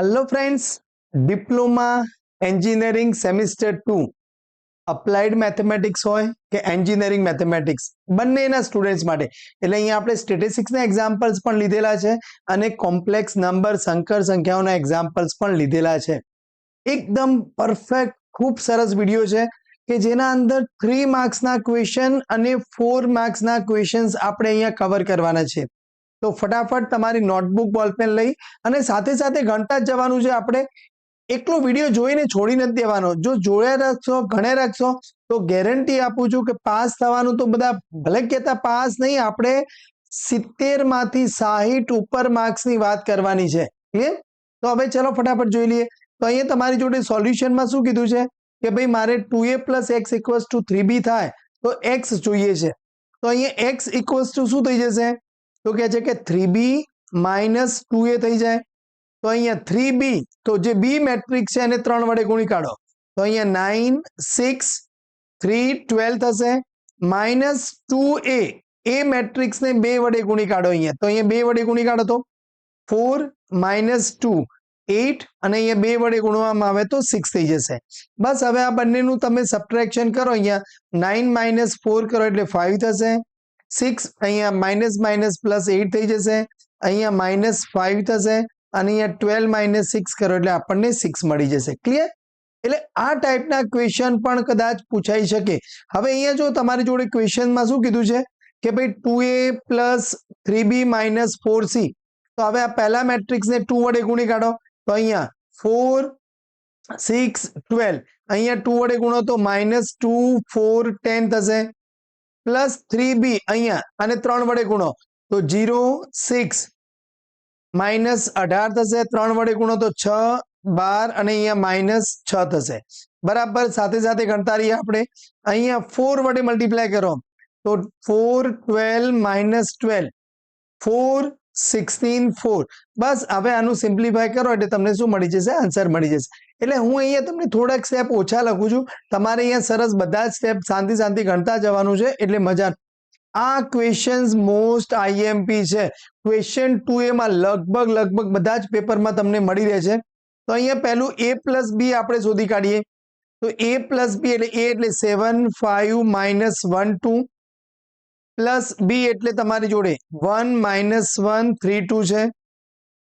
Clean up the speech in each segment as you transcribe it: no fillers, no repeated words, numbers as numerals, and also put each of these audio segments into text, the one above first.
Hello friends, diploma engineering semester 2 applied mathematics હોય કે engineering mathematics બંનેના સ્ટુડન્ટ્સ માટે એટલે અહીંયા આપણે સ્ટેટિસ્ટિક્સના એક્ઝામ્પલ્સ પણ લીધેલા છે અને કોમ્પ્લેક્સ નંબર સંકર સંખ્યાઓના એક્ઝામ્પલ્સ પણ લીધેલા છે. એકદમ પરફેક્ટ ખૂબ સરસ વિડીયો છે કે જેના અંદર 3 માર્ક્સના ક્વેશ્ચન અને 4 માર્ક્સના ક્વેશ્ચન્સ આપણે અહીંયા કવર કરવાના છે. તો ફટાફટ તમારી નોટબુક બોલપેન લઈ અને સાથે સાથે ગણતા જ જવાનું છે. આપણે એકલો વિડીયો જોઈને છોડી નથી દેવાનો. જો જોયા રાખશો, ગણે રાખશો તો ગેરંટી આપું છું કે પાસ થવાનું. તો બધા ભલે કહેતા પાસ નહીં, આપણે 70 માંથી 60 ઉપર માર્ક્સની વાત કરવાની છે. ક્લિયર? તો હવે ચલો ફટાફટ જોઈ લઈએ. તો અહીંયા તમારી જોડે સોલ્યુશનમાં શું કીધું છે કે ભાઈ મારે 2a + x = 3b થાય તો x જોઈએ છે. તો અહીંયા x = શું થઈ જશે? તો કહે છે કે 3b - 2a થઈ જાય. તો અહીંયા 3b, તો જે b મેટ્રિક્સ છે એને 3 વડે ગુણી કાઢો. તો અહીંયા 9 6 3 12 થશે. -2a, a મેટ્રિક્સને 2 વડે ગુણી કાઢો. અહીંયા તો અહીંયા 2 વડે ગુણી કાઢો તો 4 - 2 8 અને અહીંયા 2 વડે ગુણવામાં આવે તો 6 થઈ જશે. બસ હવે આ બંનેનું તમે સબટ્રેક્શન કરો. અહીંયા 9 - 4 કરો એટલે 5 થશે. 6 અહીંયા -+8 થઈ જશે. અહીંયા -5 થશે અને અહીંયા 12 - 6 કરો એટલે આપણને 6 મળી જશે. ક્લિયર? એટલે આ ટાઈપના ક્વેશ્ચન પણ કદાચ પૂછાઈ શકે. હવે અહીંયા જો તમારી જોડે ક્વેશ્ચનમાં શું કીધું છે કે ભાઈ 2a + 3b - 4c. તો હવે આ પહેલા મેટ્રિક્સને 2 વડે ગુણી કાઢો. તો અહીંયા 4 6 12, અહીંયા 2 વડે ગુણો તો -2 4 10 થશે. પ્લસ 3b અહીંયા અને 3 વડે ગુણો તો 0 6 -18 થશે. 3 વડે ગુણો તો 6 12 અને અહીંયા -6 થશે. બરાબર. સાથે સાથે ગણતા રહીએ આપણે. અહીંયા 4 વડે મલ્ટીપ્લાય કરો તો 4 12 - 12 4 16 4. બસ હવે આનું સિમ્પ્લિફાય કરો એટલે તમને શું મળી જશે? આન્સર મળી જશે. એટલે હું અહીંયા તમને થોડાક સ્ટેપ ઓછા લખું છું. તમારે અહીંયા સરસ બધા જ સ્ટેપ શાંતિ ગણતા જવાનું છે એટલે મજા. આ ક્વેશ્ચન્સ મોસ્ટ આઈએમપી છે. ક્વેશ્ચન 2a માં લગભગ બધા જ પેપરમાં તમને મળી રહે છે. તો અહીંયા પહેલું a + b આપણે શોધી કાઢીએ. તો a + b એટલે a એટલે 7 5 -1 2 પ્લસ b એટલે તમારી જોડે 1 - 1 3 2 છે.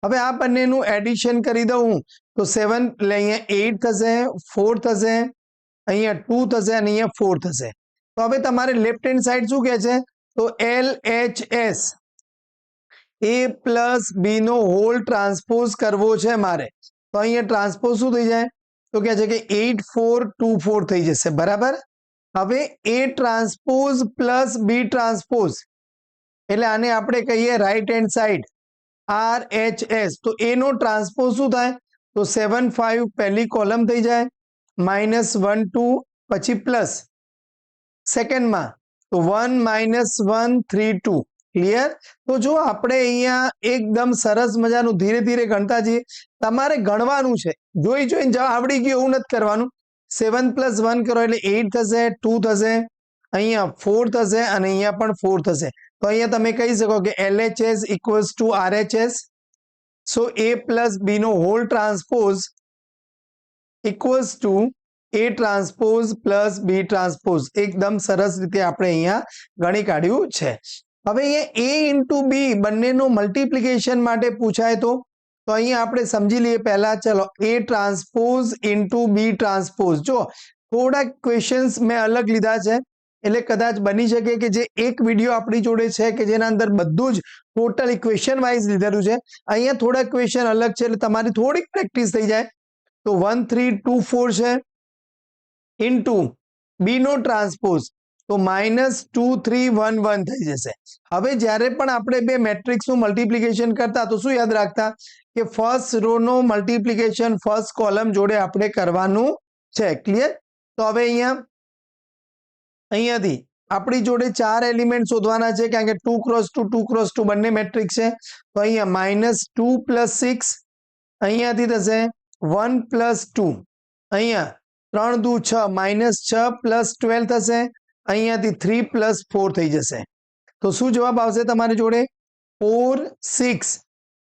હવે આ બંનેનું એડિશન કરી દઉં તો 7 એટલે અહીંયા 8 થશે, 4 થશે, અહીંયા 2 થશે અને અહીંયા 4 થશે. તો હવે તમારે લેફ્ટ હેન્ડ સાઈડ શું કહે છે? તો LHS a + b નો હોલ ટ્રાન્સપોઝ કરવો છે મારે. તો અહીંયા ટ્રાન્સપોઝ શું થઈ જાય? તો કહે છે કે 8 4 2 4 થઈ જશે. બરાબર. હવે a ટ્રાન્સપોઝ + b ટ્રાન્સપોઝ એટલે આને આપણે કહીએ રાઈટ હેન્ડ સાઈડ RHS. તો a નો ટ્રાન્સપોઝ શું થાય? તો 7 5 પહેલી કોલમ થઈ જાય, -1 2 પછી પ્લસ સેકન્ડમાં તો 1 - 1 3 2. ક્લિયર? તો જો આપણે અહીંયા એકદમ સરસ મજાનું ધીરે ગણતા જઈએ. તમારે ગણવાનું છે, જોઈને આવડી ગયું એવું નથી કરવાનું. 7 + 1 કરો એટલે 8 થશે, 2 થશે, અહીંયા 4 થશે અને અહીંયા પણ 4 થશે. તો અહીંયા તમે કહી શકો કે LHS = RHS. So a + b નો whole transpose = a transpose + b transpose. એકદમ સરસ રીતે આપણે અહીંયા ગણી કાઢ્યું છે. હવે અહીંયા a × b બંનેનો મલ્ટિપ્લિકેશન માટે પૂછાય તો અહીંયા આપણે સમજી લઈએ પહેલા. ચલો a ટ્રાન્સપોઝ × b ટ્રાન્સપોઝ. જો થોડાક ક્વેશ્ચન્સ મેં અલગ લીધા છે એટલે કદાચ બની શકે કે જે એક વિડીયો આપણી જોડે છે કે જેના અંદર બધું જ ટોટલ ઇક્વેશન વાઇઝ લીધેલું છે. અહીંયા થોડાક ક્વેશ્ચન અલગ છે એટલે તમારી થોડીક પ્રેક્ટિસ થઈ જાય. તો 1 3 2 4 છે ઇન્ટુ b નો ટ્રાન્સપોઝ તો -2 3 1 1 થઈ જશે. હવે જ્યારે પણ આપણે બે મેટ્રિક્સનું મલ્ટિપ્લિકેશન કરતા તો શું યાદ રાખતા કે ફર્સ્ટ રો નો મલ્ટિપ્લિકેશન ફર્સ્ટ કોલમ જોડે આપણે કરવાનું છે. ક્લિયર? તો હવે અહીંયાથી આપણી જોડે 4 એલિમેન્ટ શોધવાના છે કારણ કે 2 × 2 2 × 2 બંને મેટ્રિક્સ છે. તો અહીંયા -2 + 6 અહીંયાથી થશે 1 + 2, અહીંયા 3 2 6 -6 + 12 થશે, અહીંયાથી 3 + 4 થઈ જશે. તો શું જવાબ આવશે તમારી જોડે? 4 6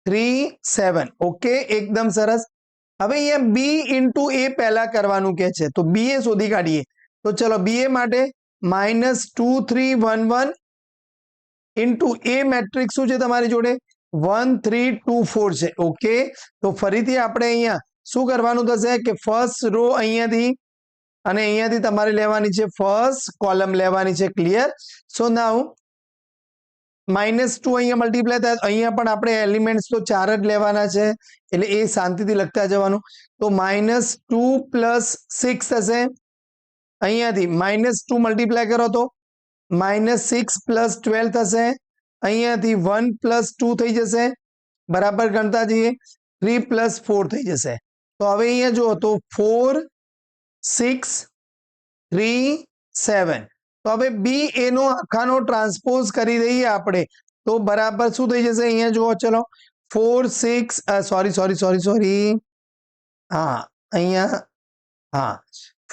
3 7. ઓકે, એકદમ સરસ. હવે અહીંયા બી ઇન્ટુ એ પહેલા કરવાનું કે છે, તો બી એ શોધી કાઢીએ. તો ચલો બી એ માટે -2 3 1 1 ઇન્ટુ એ મેટ્રિક્સ શું છે તમારી જોડે 1 3 2 4 છે. ઓકે, તો ફરીથી આપણે અહીંયા શું કરવાનું થશે કે ફર્સ્ટ રો અહીંયાથી અને અહીંયાથી તમારે લેવાની છે ફર્સ્ટ કોલમ લેવાની છે. ક્લિયર? સો નાઉ -2 અહીંયા મલ્ટીપ્લાય થાય, અહીંયા પણ આપણે એલિમેન્ટ્સ તો 4 જ લેવાના છે, એટલે એ શાંતિથી લખતા જવાનું. તો -2 + 6 થશે. અહીંયાથી -2 મલ્ટીપ્લાય કરો તો -6 + 12 થશે. અહીંયાથી 1 + 2 થઈ જશે, બરાબર ગણતા જઈએ. 3 + 4 થઈ જશે. તો હવે અહીંયા જુઓ તો 4 6 3 7. તો હવે બી એનો આખાનો ટ્રાન્સપોઝ કરી દઈએ આપણે, તો બરાબર શું થઈ જશે અહીંયા જુઓ. ચલો 4 6 સોરી હા અહીંયા હા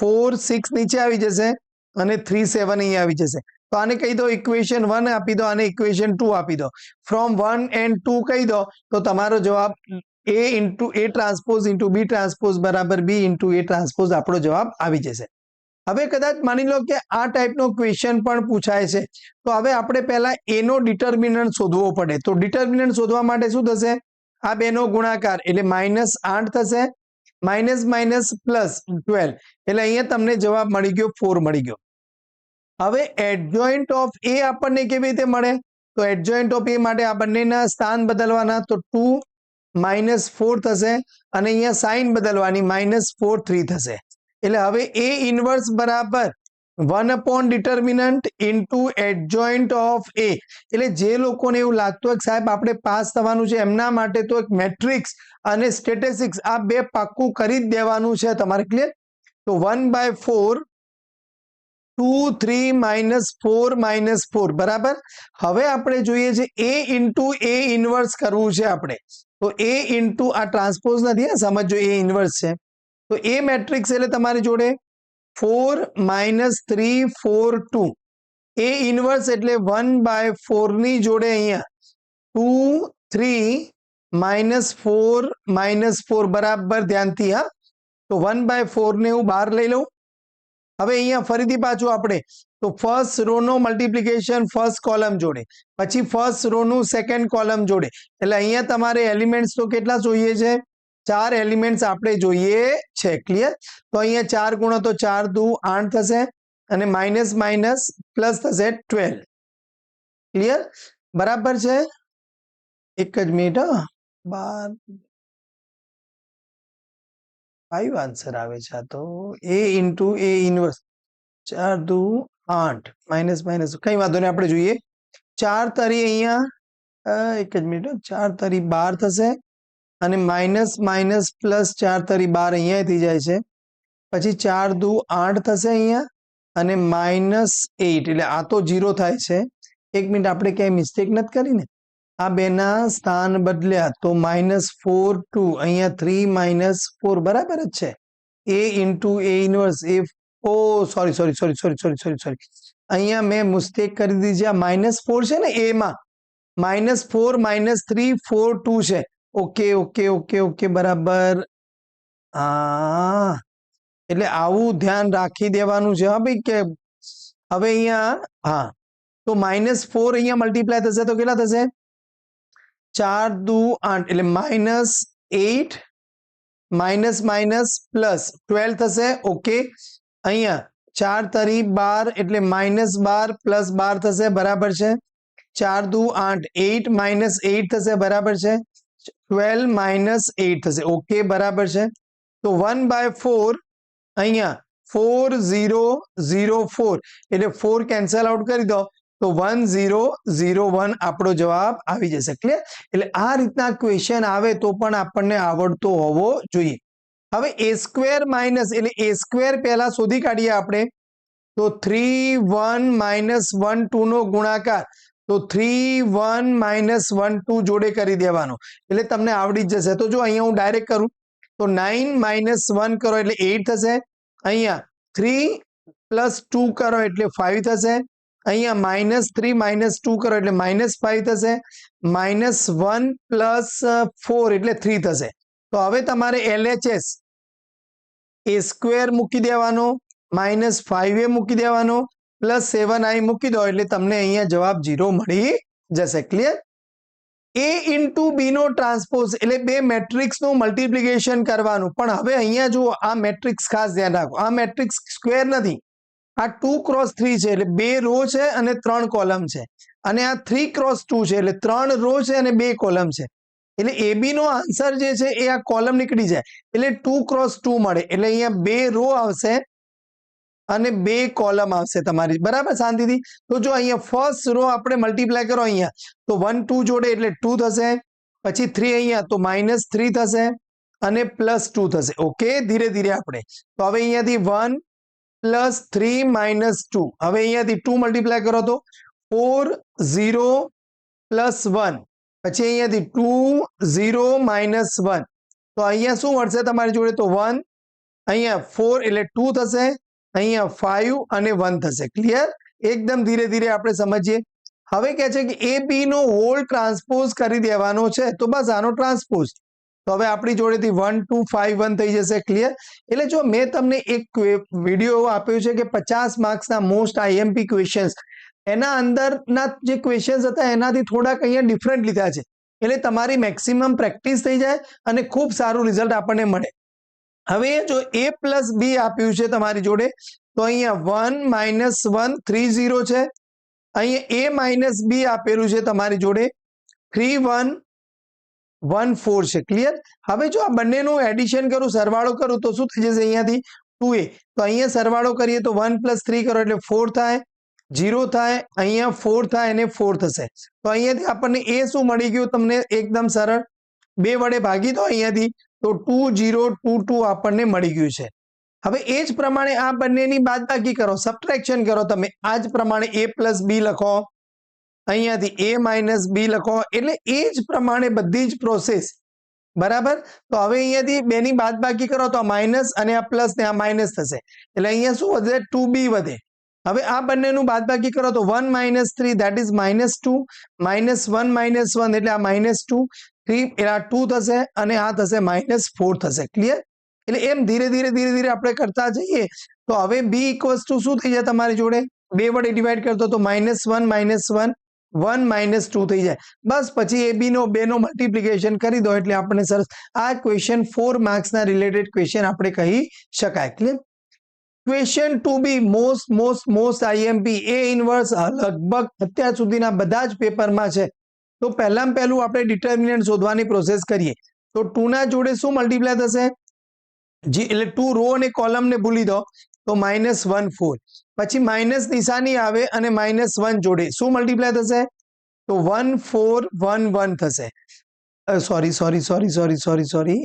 4 6 નીચે આવી જશે અને 3 7 અહીંયા આવી જશે. તો આને કહી દો ઇક્વેશન 1 આપી દો, આને ઇક્વેશન 2 આપી દો. ફ્રોમ 1 and 2 કહી દો તો તમારો જવાબ A into A transpose into B transpose બરાબર B ઇન્ટુ A ટ્રાન્સપોઝ આપણો જવાબ આવી જશે. હવે કદાચ માની લો કે આ ટાઈપનો ક્વેશ્ચન પણ પૂછાય છે, તો હવે આપણે પહેલા એનો ડિટર્મિનન્ટ શોધવો પડે. તો ડિટર્મિનન્ટ શોધવા માટે શું થશે, આ બેનો ગુણાકાર એટલે -8 થશે, માઇનસ માઇનસ +12 એટલે અહીંયા તમને જવાબ મળી ગયો 4 મળી ગયો. હવે એડજોઇન્ટ ઓફ એ આપણને કેવી રીતે મળે, તો એડજોઇન્ટ ઓફ એ માટે આ બંનેના સ્થાન બદલવાના, તો 2 -4 થશે અને અહીંયા સાઇન બદલવાની -4 3 થશે. એટલે હવે એ ઇન્વર્સ બરાબર 1 ડિટર્મિનન્ટ ઇન્ટુ એડજોઇન્ટ ઓફ એ. એટલે જે લોકોને એવું લાગતું હોય કે સાહેબ આપણે પાસ થવાનું છે એમના માટે તો એક મેટ્રિક્સ અને સ્ટેટિસ્ટિક્સ આ બે પાક્કું કરી જ દેવાનું છે તમારે. ક્લિયર? તો 1/4 2 3 -4 -4 બરાબર. હવે આપણે જોઈએ છે એ ઇન્ટુ એ ઇન્વર્સ કરવું છે આપણે, તો એ ઇન્ટુ આ ટ્રાન્સપોઝ નથી, સમજો એ ઇન્વર્સ છે. તો એ મેટ્રિક્સ એટલે તમારી જોડે 4 -3 4 2. એ ઇન્વર્સ એટલે 1/4 ની જોડે અહીંયા 2 3 -4 -4 બરાબર ધ્યાનથી. હા, તો 1/4 ને હું બહાર લઈ લઉં. હવે અહીંયા ફરીથી પાછું આપણે તો ફર્સ્ટ રો નો મલ્ટીપ્લિકેશન ફર્સ્ટ કોલમ જોડે, પછી ફર્સ્ટ રો નું સેકન્ડ કોલમ જોડે. એટલે અહીંયા તમારે એલિમેન્ટ્સ તો કેટલા જોઈએ છે, 4 એલિમેન્ટ્સ આપણે જોઈએ છે. ક્લિયર? તો અહીંયા 4 ગુણો તો 4 દુ 8 થશે અને માઇનસ માઇનસ પ્લસ થશે 12. ક્લિયર? બરાબર છે. એક જ મિનિટ, 5 આન્સર આવે છે. આ તો એ ઇન્ટુ એ ઇન્વર્સ 4 દુ 8 માઇનસ માઇનસ કઈ વાંધો નહીં, આપણે જોઈએ 4 તરી અહીંયા એક જ મિનિટ, 4 તરી 12 થશે અને માઇનસ માઇનસ પ્લસ 4 તરી 12 અહીંયાથી જાય છે. પછી 4 દુ 8 થશે અહીંયા અને -8 એટલે આ તો 0 થાય છે. એક મિનિટ, આપણે ક્યાંય મિસ્ટેક નથી કરી ને, આ બેના સ્થાન બદલ્યા તો -4 2 અહીંયા 3 -4 બરાબર જ છે. એ ઇન્ટુ એ ઇન્વર્સ એ સોરી અહીંયા મેં મિસ્ટેક કરી દીધી. આ -4 છે ને એમાં -4 -3 4 2 છે. ઓકે ઓકે ઓકે ઓકે બરાબર. હા, એટલે આવું ધ્યાન રાખી દેવાનું છે. હા ભાઈ, કે હવે અહીંયા હા તો -4 અહીંયા મલ્ટીપ્લાય થશે તો કેટલા થશે, 4 દુ 8 એટલે -8 માઇનસ માઇનસ પ્લસ 12 થશે. ઓકે, અહીંયા 4 તરી 12 એટલે -12 પ્લસ 12 થશે. બરાબર છે. 4 દુ 8 8 -8 થશે. બરાબર છે. 12 -8 થશે. ઓકે, બરાબર છે. તો 1/4 અહીંયા 4 0 0 4 એટલે 4 કેન્સલ આઉટ કરી દો તો 1 0 0 1 આપણો જવાબ આવી જશે. ક્લિયર? એટલે આ રીતના ક્વેશ્ચન આવે તો પણ આપણને આવડતો હોવો જોઈએ. હવે a સ્ક્વેર માઇનસ એટલે a સ્ક્વેર પહેલા શોધી કાઢીએ આપણે, તો 3 1 -1 2 નો ગુણાકાર, તો 3 1 -1 2 જોડે કરી દેવાનો એટલે તમને આવડી જ જશે. તો જો અહીંયા હું ડાયરેક્ટ કરું તો 9 -1 કરો એટલે 8 થશે. અહીંયા 3 + 2 કરો એટલે 5 થશે. અહીંયા -3 -2 કરો એટલે -5 થશે. -1 + 4 એટલે 3 થશે. તો હવે તમારે LHS a સ્ક્વેર મૂકી દેવાનો, -5a મૂકી દેવાનો, +7i મૂકી દો એટલે તમને અહીંયા જવાબ 0 મળી જશે. ક્લિયર? A ઇન્ટુ બી નો ટ્રાન્સપોઝ એટલે બે મેટ્રિક્સનું મલ્ટિપ્લિકેશન કરવાનું. પણ હવે અહીંયા જુઓ, આ મેટ્રિક્સ ખાસ ધ્યાન રાખો, આ મેટ્રિક્સ સ્ક્વેર નથી, આ 2x3 છે એટલે 2 રો છે અને 3 કોલમ છે, અને આ 3x2 છે એટલે 3 રો છે અને 2 કોલમ છે. એટલે AB નો આન્સર જે છે એ આ કોલમ નીકળી જાય એટલે 2x2 મળે. એટલે અહીંયા 2 રો આવશે અને 2 કોલમ આવશે તમારી. બરાબર? શાંતિથી. તો જો અહીંયા ફર્સ્ટ રો આપણે મલ્ટીપ્લાય કરો અહીંયા તો 1 2 જોડે એટલે 2 થશે, પછી 3 અહીંયા તો -3 થશે અને +2 થશે. ઓકે, ધીરે ધીરે આપણે તો હવે અહીંયાથી 1 +3 -2, હવે અહીંયાથી 2 મલ્ટીપ્લાય કરો તો 4 0 +1, પછી અહીંયાથી 2 0 -1, તો અહીંયા શું મળશે તમારી જોડે? તો 1, અહીંયા 4 એટલે 2 થશે, અહીંયા 5 અને 1 થશે. ક્લિયર? એકદમ ધીરે ધીરે આપણે સમજીએ. હવે કહે છે કે એ બી નો હોલ ટ્રાન્સપોઝ કરી દેવાનો છે, તો બસ આનો ટ્રાન્સપોઝ. તો હવે આપણી જોડેથી 1 2 5 1 થઈ જશે. ક્લિયર? એટલે જો મેં તમને એક વિડીયો આપ્યો છે કે 50 માર્ક્સના મોસ્ટ IMP ક્વેશ્ચન્સ, એના અંદરના જે ક્વેશ્ચન્સ હતા એનાથી થોડાક અહીંયા ડિફરન્ટ લીધા છે, એટલે તમારી મેક્સિમમ પ્રેક્ટિસ થઈ જાય અને ખૂબ સારું રિઝલ્ટ આપણને મળે. હવે જો a + b આપ્યું છે તમારી જોડે, તો અહીંયા 1 -1 3 0 છે, અહીંયા a - b આપેલું છે તમારી જોડે 3 1 1 4 છે. ક્લિયર? હવે જો આ બંનેનું એડિશન કરું, સરવાળો કરું તો શું થઈ જશે? અહીંયાથી 2a, તો અહીંયા સરવાળો કરીએ તો 1 + 3 કરો એટલે 4 થાય, 0 થાય, અહીંયા 4 થાય અને 4 થશે. તો અહીંયાથી આપણને a શું મળી ગયું? તમને એકદમ સરળ 2 વડે ભાગી દો અહીંયાથી, તો 2 0 2 2 આપણને મળી ગયું છે. હવે એ જ પ્રમાણે આ બંનેની બાદબાકી કરો, સબટ્રેક્શન કરો. તમે આ જ પ્રમાણે a + b લખો, અહીંયાથી a - b લખો, એટલે એ જ પ્રમાણે બધી જ પ્રોસેસ. બરાબર? તો હવે અહીંયાથી બેની બાદબાકી કરો તો આ માઇનસ અને આ પ્લસ ને આ માઇનસ થશે, એટલે અહીંયા શું વધે? 2b વધે. હવે આ બંનેનું બાદબાકી કરો તો 1 - 3 ધેટ ઇઝ -2, -1 - 1 એટલે આ -2, 3 એટલે આ 2 થશે અને આ થશે -4 થશે. ક્લિયર? એટલે એમ ધીરે ધીરે આપણે કરતા જઈએ તો હવે b = શું થઈ જાય તમારી જોડે? 2 વડે ડિવાઈડ કરતો તો -1 - 1 1 - 2 થઈ જાય. બસ પછી એ બી નો 2 નો મલ્ટિપ્લિકેશન કરી દો એટલે આપણે સરસ આ ક્વેશ્ચન 4 માર્ક્સના રિલેટેડ ક્વેશ્ચન આપણે કહી શકાય. Clear? Question 2b most IMP A inverse લગભગ અત્યાર સુધીના બધા જ પેપરમાં છે. તો પહેલામાં પહેલું આપણે ડિટર્મિનન્ટ શોધવાની પ્રોસેસ કરીએ. તો 2 ના જોડે શું મલ્ટીપ્લાય થશે? એટલે 2 રો અને કોલમ ને ભૂલી દો, તો -1 4, પછી માઇનસ નિશાની આવે અને -1 જોડે શું મલ્ટીપ્લાય થશે? તો 1 4 1 1 થશે. સોરી,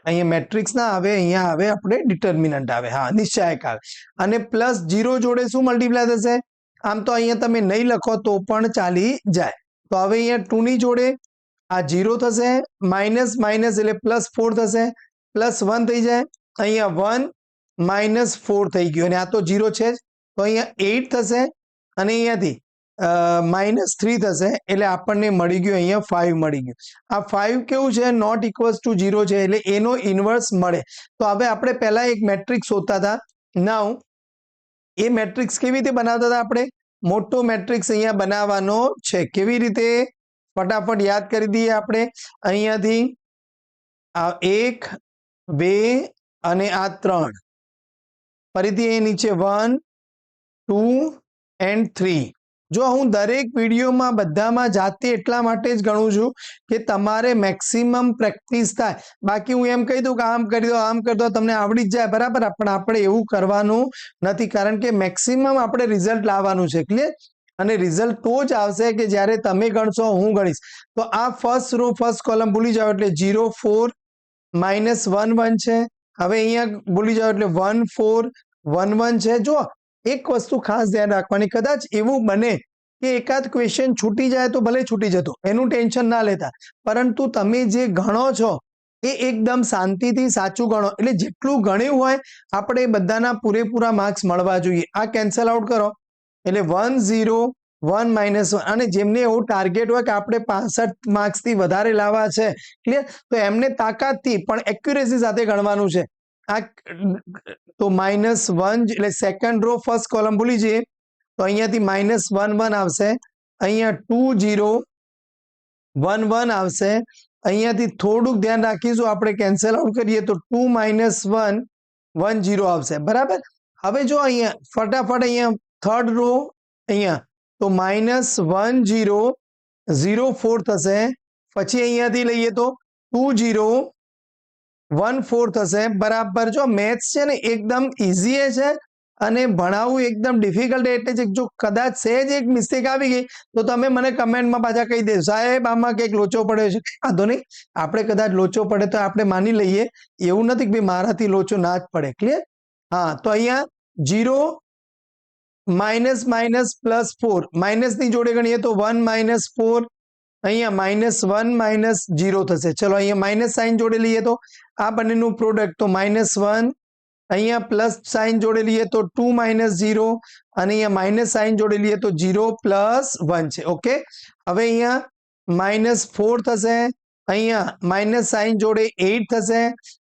અહીંયા મેટ્રિક્સ ના આવે, અહીંયા આવે આપણે ડિટર્મિનન્ટ આવે. હા, નિશ્ચાયક આવે. અને +0 જોડે શું મલ્ટીપ્લાય થશે? આમ તો અહીંયા તમે નહીં લખો તો પણ ચાલી જાય. તો હવે અહીંયા 2 ની જોડે આ 0 થશે, માઇનસ એટલે +4 થશે, +1 થઈ જાય, અહીંયા 1 - 4 થઈ ગયું અને આ તો 0 છે જ, તો અહીંયા 8 થશે અને અહીંયાથી -3 થશે એટલે આપણને મળી ગયું અહીંયા 5 મળી ગયું. આ 5 કેવું છે? નોટ ઇક્વલ્સ ટુ 0 છે એટલે એનો ઇન્વર્સ મળે. તો હવે આપણે પહેલા એક મેટ્રિક્સ શોધતા હતા. નાઉ એ મેટ્રિક્સ કેવી રીતે બનાવતા હતા આપણે? મોટો મેટ્રિક્સ અહીંયા બનાવવાનો છે. કેવી રીતે? ફટાફટ યાદ કરી દઈએ આપણે. અહીંયાથી આ 1 2 અને આ 3, ફરીથી એ નીચે 1 2 and 3. જો હું દરેક વિડીયોમાં બધામાં જાતે એટલા માટે જ ગણું છું કે તમારે મેક્સિમમ પ્રેક્ટિસ થાય. બાકી હું એમ કહી દઉં કે આમ કરી દો, આમ કરી દો, તમને આવડી જ જાય. બરાબર? પણ આપણે એવું કરવાનું નથી, કારણ કે મેક્સિમમ આપણે રિઝલ્ટ લાવવાનું છે. ક્લિયર? અને રિઝલ્ટ તો જ આવશે કે જ્યારે તમે ગણશો, હું ગણીશ. તો આ ફર્સ્ટ રો ફર્સ્ટ કોલમ ભૂલી જાઓ એટલે 0 4 -1 1 છે. હવે અહીંયા ભૂલી જાઓ એટલે 1 4 1 1 છે. જો એક વસ્તુ ખાસ ધ્યાન રાખવાની, કદાચ એવું બને કે એકાદ ક્વેશ્ચન છૂટી જાય તો ભલે છૂટી જતો, એનું ટેન્શન ના લેતા, પરંતુ તમે જે ગણો છો એ એકદમ શાંતિથી સાચું ગણો. એટલે જેટલું ગણ્યું હોય આપણે બધાના પૂરેપૂરા માર્ક્સ મળવા જોઈએ. આ કેન્સલ આઉટ કરો એટલે 1 0 1 -1 અને જેમને એવું ટાર્ગેટ હોય કે આપણે 65 માર્ક્સથી વધારે લાવવા છે, ક્લિયર, તો એમને તાકાતથી પણ એક્યુરેસી સાથે ગણવાનું છે. આ તો -1 એટલે સેકન્ડ રો ફર્સ્ટ કોલમ ભૂલી જઈએ, તો અહીંયાથી -1 1 આવશે, અહીંયા 2 0 1 1 આવશે, અહીંયાથી થોડુંક ધ્યાન રાખીશું, આપણે કેન્સલ આઉટ કરીએ તો 2 - 1 1 0 આવશે. બરાબર. હવે જો અહીંયા ફટાફટ અહીંયા થર્ડ રો અહીંયા તો -1 0 0 4 થશે, પછી અહીંયાથી લઈએ તો 2 0 1 4 થશે. બરાબર. જો મેથ્સ છે ને એકદમ ઇઝી છે અને ભણાવવું એકદમ ડિફિકલ્ટ, એટલે જો કદાચ સહેજ એક મિસ્ટેક આવી ગઈ તો તમે મને કમેન્ટમાં પાછા કહી દેજો, સાહેબ આમાં કંઈક લોચો પડ્યો છે. વાંધો નહીં, આપણે કદાચ લોચો પડે તો આપણે માની લઈએ, એવું નથી કે ભાઈ મારાથી લોચો ના જ પડે. ક્લિયર. હા, તો અહીંયા 0 -+4 માઇનસની જોડે ગણીએ તો 1 - 4, અહીંયા -1 - 0 થશે. ચલો અહીંયા માઇનસ સાઇન જોડે લઈએ તો આ બંનેનું પ્રોડક્ટ તો -1, અહીંયા પ્લસ સાઇન જોડે લઈએ તો 2 - 0 અને અહીંયા માઇનસ સાઇન જોડે લઈએ તો 0 + 1 છે. ઓકે. હવે અહીંયા -4 થશે, અહીંયા માઇનસ સાઇન જોડે 8 થશે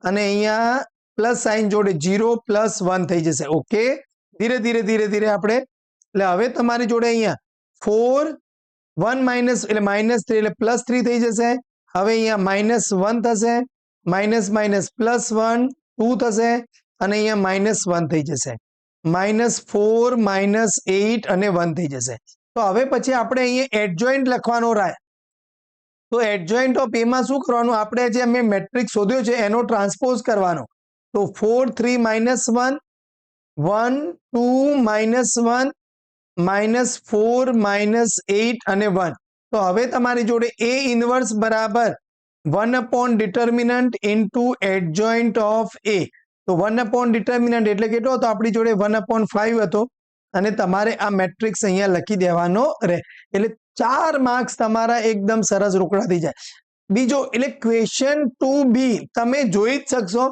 અને અહીંયા પ્લસ સાઇન જોડે 0 + 1 થઈ જશે. ઓકે. ધીરે ધીરે ધીરે ધીરે આપણે, એટલે હવે તમારી જોડે અહીંયા 4 1 - એટલે -3 એટલે +3 થઈ જશે. હવે અહીંયા -1 થશે, +1 2 થશે અને અહીંયા -1 થઈ જશે, -4 -8 અને 1 થઈ જશે. તો હવે પછી આપણે અહીંયા એડજોઇન્ટ લખવાનો રાય. તો એડજોઇન્ટ ઓફ એ માં શું કરવાનું, આપણે જે અમે મેટ્રિક્સ શોધ્યો છે એનો ટ્રાન્સપોઝ કરવાનો. તો 4 3 -1 1 2 -1 -4 -8 અને 1. તો હવે તમારી જોડે A ઇન્વર્સ બરાબર 1/determinant into adjoint of A. તો 1/determinant એટલે કેટલો હતો આપણી જોડે 1/5 હતો અને તમારે આ મેટ્રિક્સ અહીંયા લખી દેવાનો રહે, એટલે 4 માર્ક્સ તમારા એકદમ સરસ રોકડા થઈ જાય. બીજો એટલે ક્વેશ્ચન 2B તમે જોઈ જ શકશો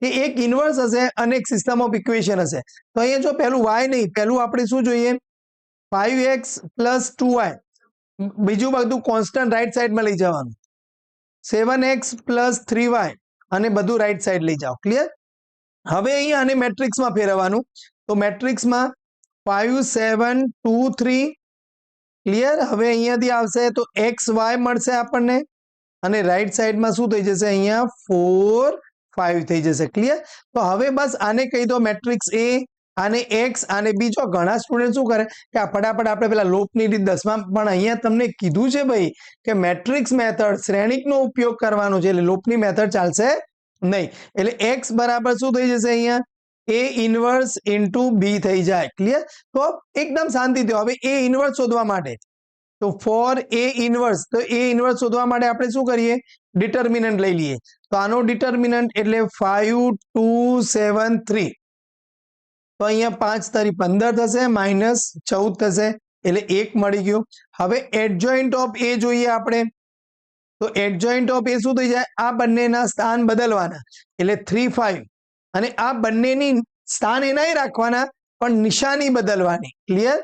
કે એક ઇન્વર્સ હશે અને એક સિસ્ટમ ઓફ ઇક્વેશન હશે. તો અહીંયા જો પહેલું y નહીં, પહેલું આપણે શું જોઈએ, 5x + 2y, બીજું બધું કોન્સ્ટન્ટ રાઈટ સાઈડમાં લઈ જવાનું, 7x + 3y અને બધું રાઈટ સાઈડ લઈ જાઓ. ક્લિયર. હવે અહીંયા આને મેટ્રિક્સમાં ફેરવવાનું, તો મેટ્રિક્સમાં 5 7 2 3. ક્લિયર. હવે અહીંયાથી આવશે તો xy મળશે આપણને અને રાઈટ સાઈડમાં શું થઈ જશે, અહીંયા 4 5 થઈ જશે. ક્લિયર. તો હવે બસ આને કહી દો મેટ્રિક્સ A, આને x આને બીજો. ઘણા સ્ટુડન્ટ શું કરે કે આ ફટાફટ આપણે પેલા લોપની રીત 10માં, પણ અહીંયા તમને કીધું છે ભાઈ કે મેટ્રિક્સ મેથડ શ્રેણિકનો ઉપયોગ કરવાનો છે, એટલે લોપની મેથડ ચાલશે નહીં. એટલે x બરાબર શું થઈ જશે, અહીંયા A ઇન્વર્સ ઇન્ટુ B થઈ જાય. ક્લિયર. તો એકદમ શાંતિથી હવે A ઇન્વર્સ શોધવા માટે, તો ફોર A ઇન્વર્સ, તો A ઇન્વર્સ શોધવા માટે આપણે શું કરીએ, ડિટર્મિનન્ટ લઈ લઈએ. તો આનો ડિટર્મિનન્ટ એટલે 5 2 7 3. તો અહીંયા 5 તારી 15 થશે, -14 થશે, એટલે 1 મળી ગયું. હવે એડજોઇન્ટ ઓફ A જોઈએ આપણે, તો એડજોઇન્ટ ઓફ A શું થઈ જાય, આ બંનેના સ્થાન બદલવાના, એટલે 3 5 અને આ બંનેની સ્થાન એના રાખવાના પણ નિશાની બદલવાની. ક્લિયર.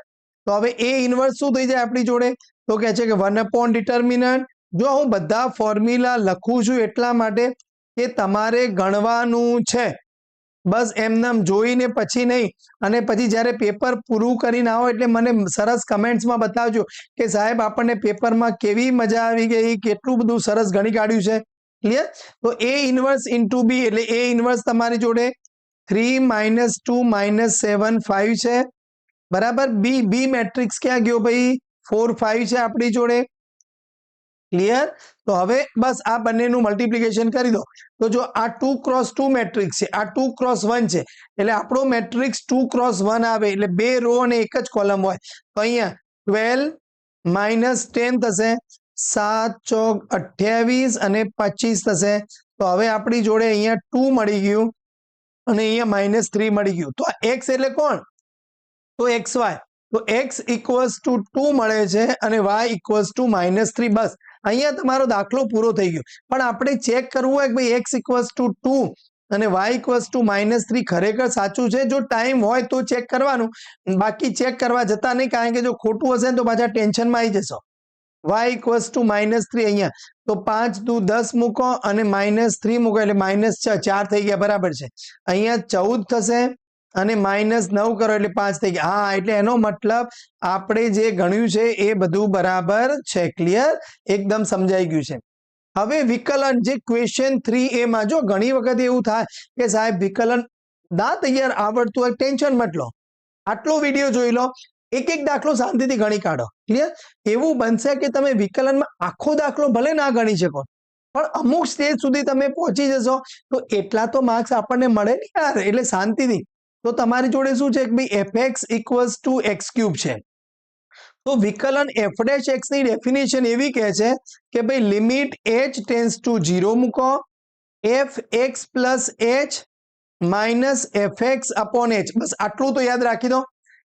તો હવે A ઇન્વર્સ શું થઈ જાય આપણી જોડે, તો કહે છે કે 1/determinant. જો હું બધા ફોર્મ્યુલા લખું છું એટલા માટે કે તમારે ગણવાનું છે, બસ એમનામ જોઈને પછી નહીં, અને પછી જ્યારે પેપર પૂરું કરીને આવો એટલે મને સરસ કમેન્ટ્સમાં બતાવજો કે સાહેબ આપણને પેપરમાં કેવી મજા આવી ગઈ, કેટલું બધું સરસ ગણી કાઢ્યું છે. ક્લિયર. તો A ઇન્વર્સ ઇન્ટુ B એટલે A ઇન્વર્સ તમારી જોડે 3 -2 -7 5 છે. બરાબર. B મેટ્રિક્સ ક્યાં ગયો ભાઈ, 4 5 છે આપણી જોડે. ક્લિયર. તો હવે બસ આ બંનેનું મલ્ટિપ્લિકેશન કરી દો. તો જો આ 2 × 2 મેટ્રિક્સ છે, આ 2 × 1 છે, એટલે આપણો મેટ્રિક્સ 2 × 1 આવે, એટલે 2 રો અને એક જ કોલમ હોય. તો અહીંયા 12 -10 થશે, 7 ચોક 28 અને 25 થશે. તો હવે આપણી જોડે અહીંયા 2 મળી ગયું અને અહીંયા -3 મળી ગયું. તો આ x એટલે કોણ, તો xy. તો x = 2 મળે છે અને y = -3. બસ અહીંયા તમારો દાખલો પૂરો થઈ ગયો. પણ આપણે ચેક કરવું હોય કે ભાઈ x = 2 અને y ઇક્વલ્સ ટુ -3 ખરેખર સાચું છે. જો ટાઈમ હોય તો ચેક કરવાનું, બાકી ચેક કરવા જતા નહીં, કારણ કે જો ખોટું હશે ને તો પાછા ટેન્શનમાં આવી જશો. y ઇક્વલ્સ ટુ -3 અહીંયા તો 5 દુ 10 મૂકો અને -3 મૂકો એટલે -6 4 થઈ ગયા, બરાબર છે. અહીંયા 14 થશે અને -9 કરો એટલે 5 થઈ ગયા. હા, એટલે એનો મતલબ આપણે જે ગણ્યું છે એ બધું બરાબર છે. ક્લિયર? એકદમ સમજાઈ ગયું છે. હવે વિકલન જે ક્વેશ્ચન 3A માં જો ઘણી વખત એવું થાય કે સાહેબ વિકલન ના તૈયાર આવડતું હોય, ટેન્શન મત લો, આટલો વિડીયો જોઈ લો, એક એક દાખલો શાંતિથી ગણી કાઢો. ક્લિયર? એવું બનશે કે તમે વિકલનમાં આખો દાખલો ભલે ના ગણી શકો, પણ અમુક સ્ટેજ સુધી તમે પહોંચી જશો તો એટલા તો માર્ક્સ આપણને મળે ને યાર. એટલે શાંતિથી. તો તમારી જોડે શું છે કે ભાઈ fx equals to x cube છે. તો વિકલન f ડેશ x ની ડેફિનેશન એવી કહે છે કે ભાઈ લિમિટ h ટેન્સ ટુ 0 મૂકો, fx plus h minus fx upon h. બસ આટલું તો યાદ રાખી દો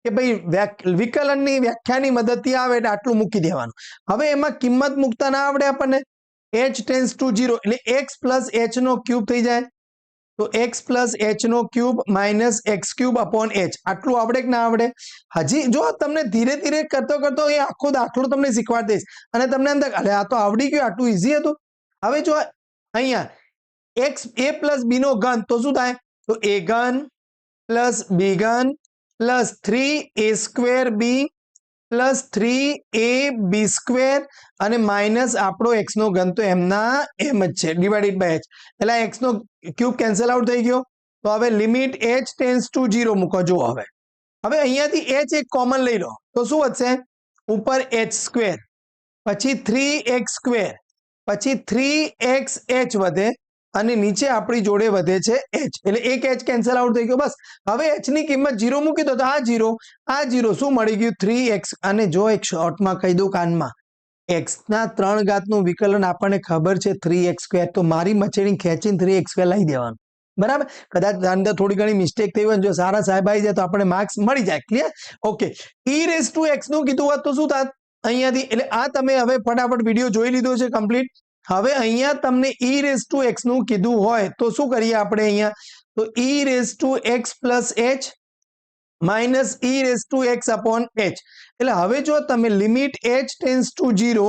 કે ભાઈ વિકલનની વ્યાખ્યાની મદદથી આવે એટલે આટલું મૂકી દેવાનું. હવે એમાં કિંમત મૂકતા ના આવડે આપણને, h ટેન્સ ટુ 0 એટલે x પ્લસ h નો ક્યુબ થઈ જાય, તો x પ્લસ h નો cube minus x cube upon h. આટલું આવડે કે ના આવડે? હજી જો તમને ધીરે ધીરે કરતો કરતો એ આખો દાખલો તમને શીખવાડી દઈશ અને તમને એમ થાય અરે આ તો આવડી ગયું, આટલું ઈઝી હતું. હવે જો અહીંયા x a પ્લસ b નો ઘન તો શું થાય? તો a ઘન પ્લસ b ઘન plus 3a square b plus 3ab square અને માઇનસ આપણો x નો ઘન તો એમના એમ જ છે, ડિવાઇડેડ બાય h. એટલે x નો ક્યુબ કેન્સલ આઉટ થઈ ગયો. તો હવે લિમિટ h ટેન્સ ટુ 0 મૂકો. જુઓ હવે અહીંયાથી h એક કોમન લઈ લો તો શું વધશે? ઉપર h સ્ક્વેર, પછી 3x સ્ક્વેર, પછી 3xh વધે અને નીચે આપણી જોડે વધે છે h. એટલે એક h કેન્સલ આઉટ થઈ ગયો. બસ હવે h ની કિંમત 0 મૂકી દો તો આ 0 શું મળી ગયું? 3x. અને જો એક શોર્ટમાં કહી દઉં કાનમાં, x ના 3 ઘાતનું વિકલન આપણને ખબર છે 3x સ્ક્વેર, તો મારી મચેડી ખેંચીને 3x સ્ક્વેર લઈ દેવાનું. બરાબર? કદાચ અંદર થોડી ઘણી મિસ્ટેક થઈ હોય, જો સારા સાહેબ આવી જાય તો આપણે માર્ક્સ મળી જાય. Clear? Okay. e raise to x નું કીધું હોત તો શું થાત અહીંયાથી? એટલે આ તમે હવે ફટાફટ વિડીયો જોઈ લીધો છે કમ્પ્લીટ. હવે અહીંયા તમને e રેઝ ટુ x નું કીધું હોય તો શું કરીએ આપણે અહીંયા? તો e raise to x plus h minus e raise to x upon h. એટલે હવે જો તમે limit h tends to 0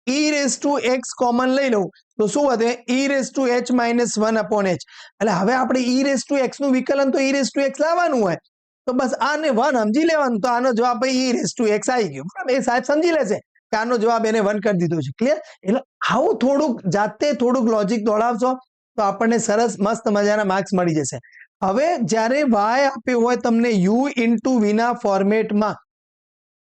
e raise to x common લઈ લઉં તો શું વધે? e raise to h minus 1 upon h. એટલે હવે આપણે e રેઝ ટુ x નું વિકલન તો e રેઝ ટુ x લાવવાનું હોય, તો બસ આને 1 સમજી લેવાનું. તો આનો જવાબ e રેઝ ટુ x આવી ગયો. બરાબર? એ સાહેબ સમજી લેશે કે આનો જવાબ એને 1 કરી દીધો છે. ક્લિયર? એટલે આવું થોડુંક જાતે થોડુંક લોજિક દોડાવશો તો આપણને સરસ મસ્ત મજાના માર્ક્સ મળી જશે. હવે જ્યારે y આપ્યો હોય તમને u ઇન્ટુ v ના ફોર્મેટમાં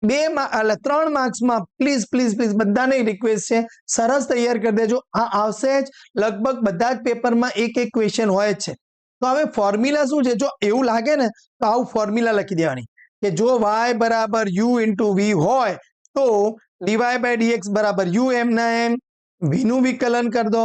3 માર્ક્સમાં પ્લીઝ પ્લીઝ પ્લીઝ બધાને રિક્વેસ્ટ છે, સરસ તૈયાર કરી દેજો. આ આવશે જ, લગભગ બધા જ પેપરમાં એક એક ક્વેશ્ચન હોય જ છે. તો હવે ફોર્મ્યુલા શું છે? જો એવું લાગે ને તો આવું ફોર્મ્યુલા લખી દેવાની કે જો y બરાબર u ઇન્ટુ v હોય તો dy બાય dx બરાબર u એમ ના એમ, v નું વિકલન કરી દો,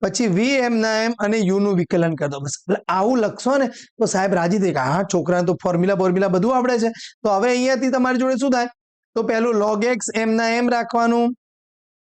પછી v એમ ના એમ અને u નું વિકલન કરી દો. બસ એટલે આવું લખશો ને તો સાહેબ રાજી થઈ ગયા, હા છોકરાને તો ફોર્મ્યુલા બધું આવડે છે. તો હવે અહીંયાથી તમારી જોડે શું થાય? તો પહેલું log x એમ ના એમ રાખવાનું,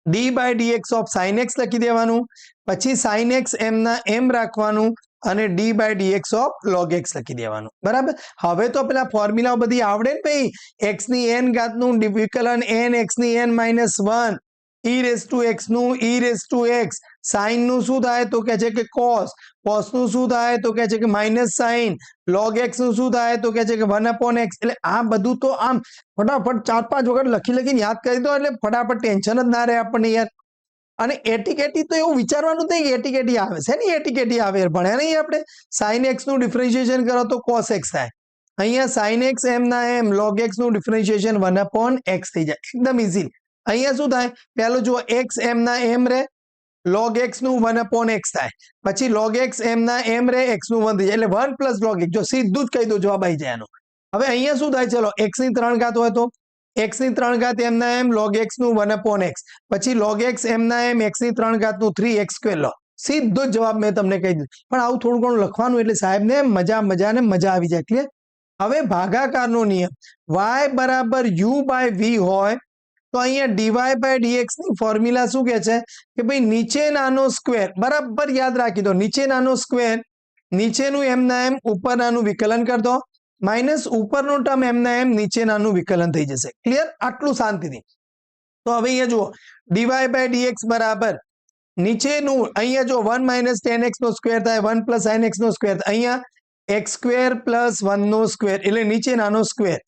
d by dx of sin x લખી દેવાનું, પછી sin x એમ ના એમ રાખવાનું અને d by dx of log x લખી દેવાનું. બરાબર? હવે તો પેલા ફોર્મ્યુલા બધી આવડે ને ભાઈ. x ની n ઘાતનું વિકલન n x ની n minus 1, e raise to x નું e raise to x, sin નું શું થાય તો કહે છે કે cos, cos નું શું થાય તો કહે છે કે માઇનસ sin, log x નું શું થાય તો કહે છે કે 1 upon x. એટલે આ બધું તો આમ ફટાફટ 4-5 વખત લખીને યાદ કરી દો એટલે ફટાફટ ટેન્શન જ ના રહે આપણને યાર. અને એટીકેટી તો એવું વિચારવાનું નહીં કે એટીકેટી આવે છે ને, એટીકેટી આવે ભણ્યા નહીં આપણે. sin x નું ડિફરન્શિએશન કરો તો cos x થાય, અહીંયા sin x એમ ના એમ, log x નું ડિફરન્શિએશન 1 upon x થઈ જાય, એકદમ ઈઝી. અહીંયા શું થાય? પહેલું જુઓ x એમ ના એમ રે, log x નું 1 upon x થાય, પછી log x એમ ના એમ રે, x નું 1 થઈ જાય, એટલે 1 પ્લસ log x. જો સીધું જ કહી દો જવાબ આવી જાય એનો. હવે અહીંયા શું થાય? ચલો x ની 3 ઘાત હોય તો x ની 3 ઘાત એમ ના એમ, log x નું 1 upon x, પછી log x એમ ના એમ, x ની 3 ઘાત નું 3x સ્ક્વેર લો. સીધો જ જવાબ મેં તમને કહી દીધું. પણ આવું થોડું ઘણું લખવાનું એટલે સાહેબને મજા આવી જાય. ક્લિયર? હવે ભાગાકારનો નિયમ, y બરાબર u બાય v હોય તો અહીંયા dy બાય dx ની ફોર્મ્યુલા શું કહે છે કે ભાઈ નીચેનાનો સ્ક્વેર, બરાબર યાદ રાખી દો, નીચેનાનો સ્ક્વેર નીચેનું એમના એમ ઉપરનાનું વિકલન કરી દો, માઇનસ ઉપરનું ટર્મ એમના એમ નીચેનાનું વિકલન થઈ જશે. ક્લિયર? આટલું શાંતિથી. તો હવે અહીંયા જુઓ ડીવાય બાય ડીએક્સ બરાબર નીચેનું અહીંયા જો 1 માઇનસ ટેન એક્સ નો સ્ક્વેર થાય, 1 પ્લસ સાઇન એક્સ નો સ્ક્વેર, અહીંયા એક્સ સ્ક્વેર પ્લસ 1 નો સ્ક્વેર એટલે નીચેનાનો સ્ક્વેર,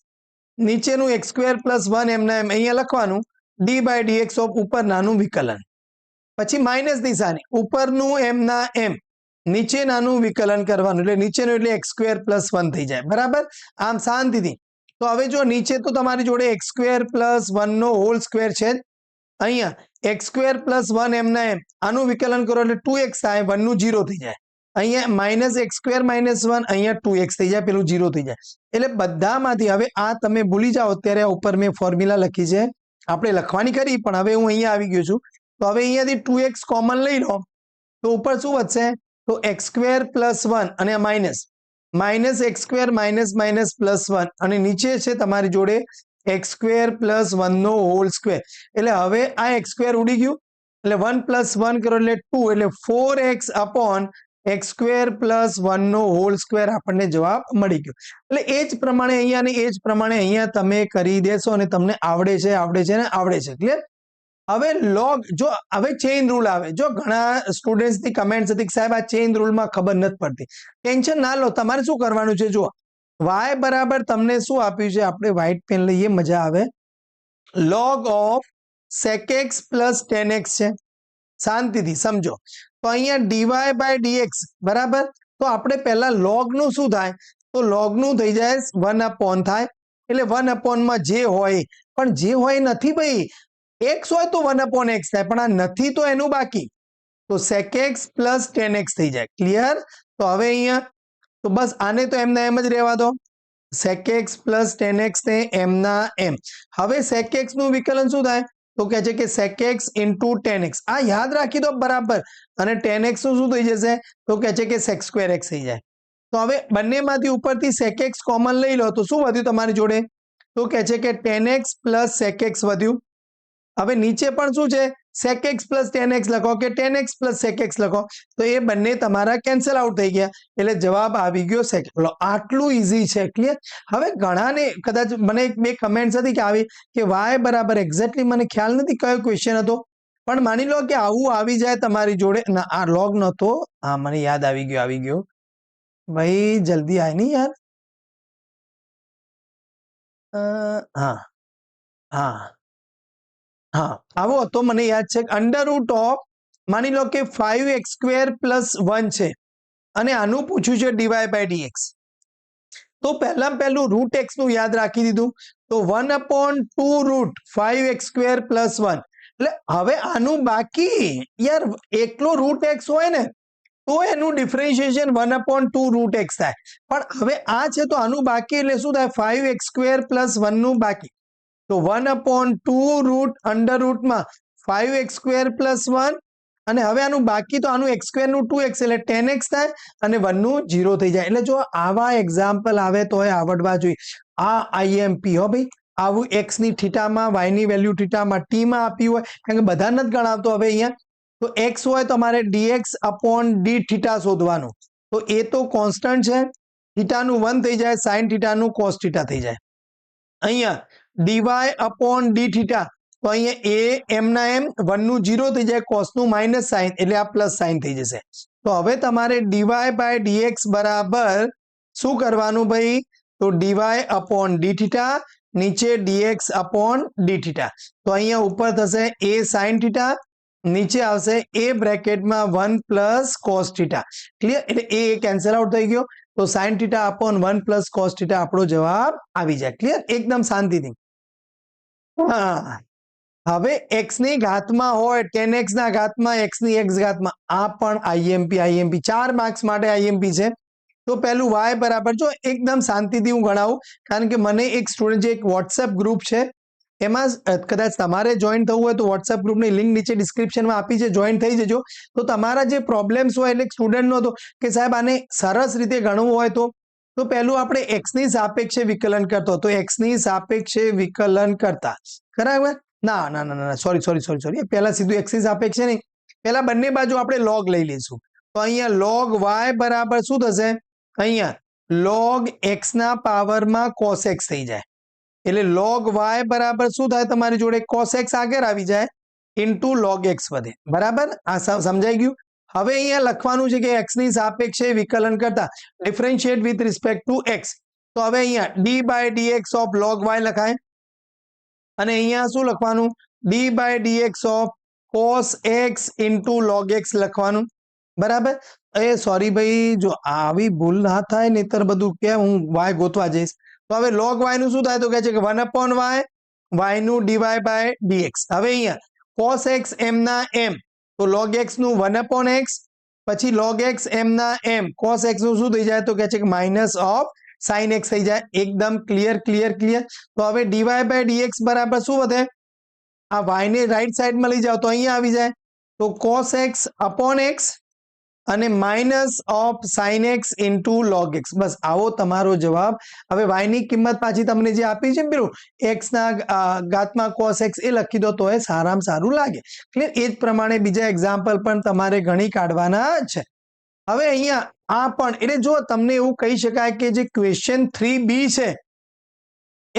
નીચેનું એક્સ સ્ક્વેર પ્લસ 1 એમના એમ અહીંયા લખવાનું ડી બાય ડીએક્સ ઓફ ઉપરનાનું વિકલન, પછી માઇનસ નિશાની ઉપરનું એમના એમ નીચેનાનું વિકલન કરવાનું એટલે નીચેનું એટલે એક્સ સ્ક્વેર પ્લસ 1 થઈ જાય. બરાબર? આમ શાંતિથી. તો હવે જો નીચે તો તમારી જોડે એક્સ સ્ક્વેર પ્લસ 1 નો હોલ સ્ક્વેર છે, અહીંયા એક્સ સ્ક્વેર પ્લસ 1 એમના એમ આનું વિકલન કરો એટલે 2x થાય, 1 નું 0 થઈ જાય, અહીંયા માઇનસ એક્સ સ્ક્વેર માઇનસ 1 અહીંયા 2x થઈ જાય, પેલું 0 થઈ જાય. એટલે બધામાંથી હવે આ તમે ભૂલી જાઓ અત્યારે ઉપર મેં ફોર્મ્યુલા લખી છે, આપણે લખવાની કરી પણ હવે હું અહીંયા આવી ગયો છું. તો હવે અહીંયાથી 2x કોમન લઈ લો તો ઉપર શું વધશે? તો એક્સ સ્ક્વેર પ્લસ 1 અને minus minus x square minus minus plus 1 અને નીચે છે તમારી જોડે એક્સ સ્ક્વેર પ્લસ 1 નો હોલ સ્ક્વેર. એટલે હવે આ એક્સ સ્ક્વેર ઉડી ગયું એટલે 1 પ્લસ 1 કરો એટલે 2 એટલે 4x upon x square plus 1 નો હોલ સ્ક્વેર આપણને જવાબ મળી ગયો. એટલે એ જ પ્રમાણે અહીંયા ને એ જ પ્રમાણે અહીંયા તમે કરી દેશો અને તમને આવડે છે ને આવડે છે. ક્લિયર? હવે લોગ જો હવે ચેઇન રૂલ આવે, જો ઘણા સ્ટુડન્ટ્સની કમેન્ટ્સ હતી કે સાહેબ આ ચેઇન રૂલમાં ખબર નથી પડતી, ટેન્શન ના લો. તમારે શું કરવાનું છે? જો y બરાબર તમને શું આપ્યું છે, આપણે વ્હાઇટ પેન લઈએ મજા આવે, log of sec x plus tan x છે. શાંતિથી સમજો. તો અહીંયા dy બાય dx બરાબર, તો આપણે પહેલા log નું શું થાય? તો log નું થઈ જાય 1 અપોન થાય, એટલે 1 અપોનમાં જે હોય, પણ જે હોય નથી ભાઈ, x હોય તો 1 અપોન x થાય, પણ આ નથી તો એનું બાકી, તો sec x plus tan x થઈ જાય. ક્લિયર? તો હવે અહીંયા તો બસ આને તો એમના એમ જ રહેવા દો, sec x plus tan x ને એમના એમ. હવે sec x નું વિકલન શું થાય? તો કહે છે કે sec x into tan x, આ યાદ રાખી દો બરાબર, અને tan x નું શું થઈ જશે? તો કહે છે કે sec સ્ક્વેર x થઈ જાય. તો હવે બંનેમાંથી ઉપરથી sec x કોમન લઈ લો તો શું વધ્યું તમારી જોડે? તો કહે છે કે tan x plus sec x વધ્યું. હવે નીચે પણ શું છે? sec x plus tan x લખો કે tan x plus sec x લખો, તો એ બંને તમારા કેન્સલ આઉટ થઈ ગયા એટલે જવાબ આવી ગયો sec. આટલું ઈઝી છે. ક્લિયર? હવે ઘણાને કદાચ મને બે કમેન્ટ્સ હતી કે આવી કે y બરાબર એક્ઝેક્ટલી મને ખ્યાલ નથી કયો ક્વેશ્ચન હતો, પણ માની લો કે આવું આવી જાય તમારી જોડે, ના આ લોગ નતો, હા મને યાદ આવી ગયો ભાઈ, જલ્દી આય નહીં યાર. હા હા હા આવો હતો, મને યાદ છે, અંડર રૂટ ઓફ માની લો કે 5x સ્ક્વેર પ્લસ 1 છે અને આનું પૂછ્યું છે dy બાય dx. તો પહેલું રૂટ x નું યાદ રાખી દીધું, તો 1 upon 2 route 5x square plus 1. એટલે હવે આનું બાકી યાર, એકલો રૂટ x હોય ને તો એનું ડિફરન્શિએશન 1 અપોન 2 રૂટ x થાય, પણ હવે આ છે તો આનું બાકી એટલે શું થાય? 5x સ્ક્વેર પ્લસ 1 નું બાકી, તો 1 અપોન 2 રૂટ અંડર રૂટમાં 5x સ્ક્વેર પ્લસ 1, અને હવે આનું બાકી તો આનું x સ્ક્વેર નું 2x એટલે 10x થાય અને 1 નું 0 થઈ જાય. એટલે જો આવા એક્ઝામ્પલ આવે તો આવડવા જોઈએ. આ IMP હો ભાઈ, આવું x ની થીટામાં, y ની વેલ્યુ થીટામાં, t માં આપ્યું હોય, કારણ કે બધા નથી ગણાવતો. હવે અહીંયા તો x હોય તો તમારે dx અપોન d થીટા શોધવાનું, તો એ તો કોન્સ્ટન્ટ છે, થીટાનું 1 થઈ જાય, સાઇન થીટાનું કોસ થીટા થઈ જાય. અહીંયા dy અપોન d થીટા, તો અહીંયા એ એમના એમ 1 નું 0 થઈ જાય, કોસ નું માઇનસ સાઇન એટલે આ પ્લસ સાઇન થઈ જશે. તો હવે તમારે dy બાય dx બરાબર શું કરવાનું ભાઈ? તો dy અપોન d થીટા, નીચે dx અપોન d થીટા, તો અહીંયા ઉપર થશે a સાઇન થીટા, નીચે આવશે a બ્રેકેટમાં 1 plus cos theta. Clear? એટલે એ કેન્સલ આઉટ થઈ ગયો, તો sine theta upon 1 plus cos theta આપણો જવાબ આવી જાય. ક્લિયર? એકદમ શાંતિથી. હા, હવે x ની ઘાતમાં હોય, tan x ના ઘાતમાં, x ની x ઘાતમાં, આ પણ IMP 4 માર્ક્સ માટે IMP છે. તો પહેલું y બરાબર, જો એકદમ શાંતિથી હું ગણાવું, કારણ કે મને એક સ્ટુડન્ટ જે એક વોટ્સએપ ગ્રુપ છે એમાં કદાચ તમારે જોઈન થવું હોય તો વોટ્સએપ ગ્રુપની લિંક નીચે ડિસ્ક્રિપ્શનમાં આપી છે, જોઈન થઈ જજો. તો તમારા જે પ્રોબ્લેમ્સ હોય, એટલે સ્ટુડન્ટનો હતો કે સાહેબ આને સરસ રીતે ગણવું હોય તો પહેલું આપણે x ની સાપેક્ષે વિકલન કરતો, તો x ની સાપેક્ષે વિકલન કરતા, બરાબર? ના સોરી પહેલા સીધું x ની સાપેક્ષે નહીં, પહેલા બંને બાજુ આપણે log લઈ લઈશું. તો અહીંયા log y બરાબર શું થશે? અહીંયા log x ના પાવરમાં cos x થઈ જાય, એટલે log y બરાબર શું થાય તમારી જોડે? cos x આગળ આવી જાય ઇન્ટુ log x વધે, બરાબર? આ સમજાઈ ગયું? હવે અહીંયા લખવાનું છે કે x ની સાપેક્ષે વિકલન કરતા differentiate with respect to x. તો હવે અહીંયા d by dx of log y લખાય, અને અહીંયા શું લખવાનું? d by dx of cos x into log x લખવાનું, બરાબર? એ સોરી ભાઈ, જો આવી ભૂલ ના થાય નહીતર બધું કે હું y ગોતવા જઈશ. તો હવે log y નું શું થાય? તો કહે છે કે 1/y, y નું dy બાય dx. હવે અહીંયા cos x m ના m, તો log x નું 1/x, પછી log x m ના m, cos x નું શું થઈ જાય? તો કહે છે કે માઇનસ ઓફ sin x થઈ જાય. એકદમ ક્લિયર ક્લિયર ક્લિયર. તો હવે dy બાય dx બરાબર શું વધે? આ y ને રાઈટ સાઈડમાં લઈ જાઓ તો અહીંયા આવી જાય, તો cos x અપોન x અને minus of sin x into log x. બસ આવો તમારો જવાબ. હવે y ની કિંમત પાછી તમને જે આપી છે પેલું x ના ઘાતમાં cos x એ લખી દો તો એ સારામાં સારું લાગે. ક્લિયર? એ જ પ્રમાણે બીજા એક્ઝામ્પલ પણ તમારે ગણી કાઢવાના છે. હવે અહીંયા આ પણ, એટલે જો તમને એવું કહી શકાય કે જે ક્વેશ્ચન 3b છે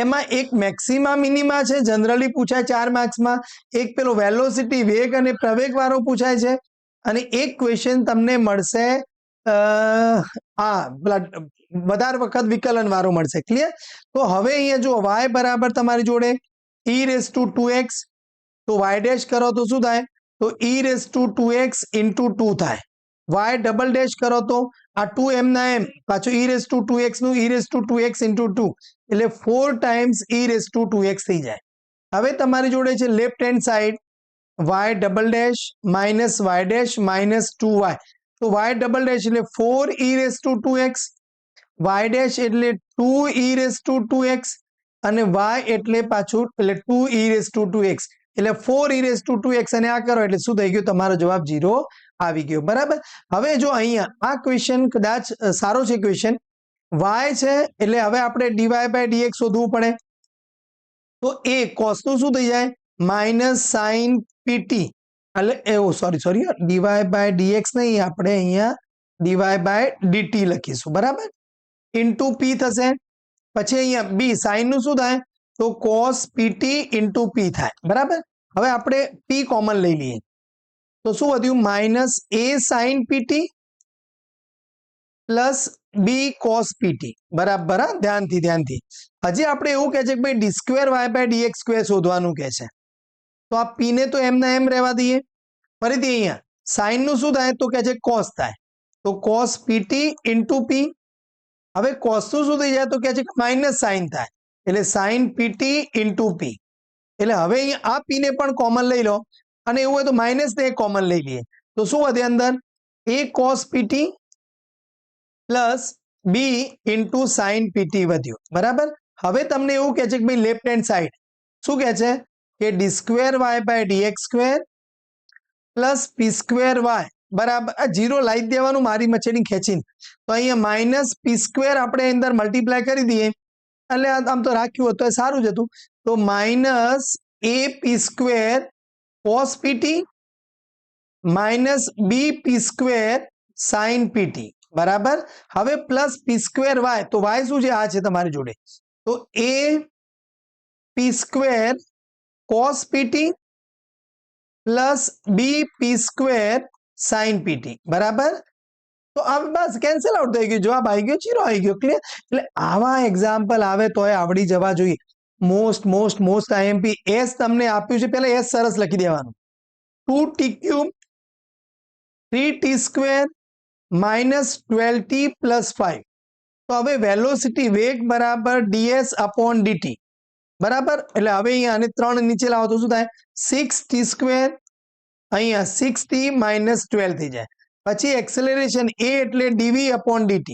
એમાં એક મેક્સિમા મિનિમા છે, જનરલી પૂછાય 4 માર્ક્સમાં, એક પેલો વેલોસિટી વેગ અને પ્રવેગ વાળો પૂછાય છે, અને એક ક્વેશ્ચન તમને મળશે વધારે વખત વિકલન વાળો મળશે. ક્લિયર? તો હવે અહીંયા જો y બરાબર તમારી જોડે e રેઝ ટુ 2x, તો y ડેશ કરો તો શું થાય? તો e raise to 2x into 2 થાય. y ડબલ ડેશ કરો તો આ 2m ના m, પાછું e રેઝ ટુ 2x નું e raise to 2x into 2, એટલે 4 times e raise to 2x થઈ જાય. હવે તમારી જોડે છે left hand side y double dash minus y dash minus 2y, તો y ડબલ ડેશ એટલે 4 e raise to 2x, y dash એટલે 2 e રેઝ ટુ 2x, અને y એટલે પાછું એટલે 2 e રેઝ ટુ 2x, એટલે 4 e રેઝ ટુ 2x, અને આ કરો એટલે શું થઈ ગયું? તમારો જવાબ 0 આવી ગયો, બરાબર? હવે જો અહીંયા આ ક્વેશ્ચન કદાચ સારો છે ક્વેશ્ચન, y છે એટલે હવે આપણે dy બાય dx શોધવું પડે, તો એ cos નું શું થઈ જાય? માઇનસ સાઇન pt, એટલે એવું સોરી dy બાય dx નહીં, આપણે અહીંયા dy બાય dt લખીશું, બરાબર? ઇન્ટુ p થશે, પછી અહીંયા b સાઇન નું શું થાય? તો cos pt ઇન્ટુ p થાય, બરાબર? હવે આપણે p કોમન લઈ લઈએ તો શું વધ્યું? Minus a sine pt plus b cos pt, બરાબર? ધ્યાનથી. હજી આપણે એવું કહે છે કે ભાઈ d square y by dx square શોધવાનું કહે છે, તો આ p ને તો એમ ના એમ રહેવા દઈએ. ફરીથી અહીંયા સાઇન નું શું થાય? તો કહે છે cos થાય, તો cos pt ઇન્ટુ p. હવે cos નું શું થઈ જાય? તો કહે છે માઇનસ સાઇન થાય, એટલે સાઇન pt ઇન્ટુ p. એટલે હવે અહીંયા આ p ને પણ કોમન લઈ લો, અને એવું હોય તો માઇનસ ને કોમન લઈ લઈએ, તો શું વધે અંદર? a cos pt plus b into sign pt વધ્યું, બરાબર? હવે તમને એવું કહે છે કે ભાઈ લેફ્ટ હેન્ડ સાઈડ શું કહે છે? કે d square y by dx square plus p square y બરાબર, આ 0 લાવી દેવાનું મારી મચેડી ખેંચીને, તો અહીંયા માઇનસ p સ્ક્વેર આપણે અંદર મલ્ટીપ્લાય કરી દઈએ, એટલે આમ તો રાખ્યું હતું સારું જ હતું, તો minus a p square cos pt minus b p square sign pt, બરાબર? હવે પ્લસ p સ્ક્વેર y, તો y શું છે? આ છે તમારી જોડે, તો a p square cos pt plus b p square sign pt, બરાબર? તો આ બસ કેન્સલ આઉટ થઈ ગયું, જવાબ આવી ગયો 0 આવી ગયો. ક્લિયર? એટલે આવા એક્ઝામ્પલ આવે તો આવડી જવા જોઈએ. મોસ્ટ IMP s તમને આપ્યું છે, પહેલા s સરસ લખી દેવાનું, 2t cube 3t square minus 12t plus 5. તો હવે વેલોસિટી વેગ બરાબર ds અપોન dt, બરાબર? એટલે હવે અહીંયા આને 3 નીચે લાવો તો શું થાય? 6t સ્ક્વેર, અહીંયા 6t માઇનસ 12 થઈ જાય. પછી એક્સેલરેશન a એટલે dv અપોન dt,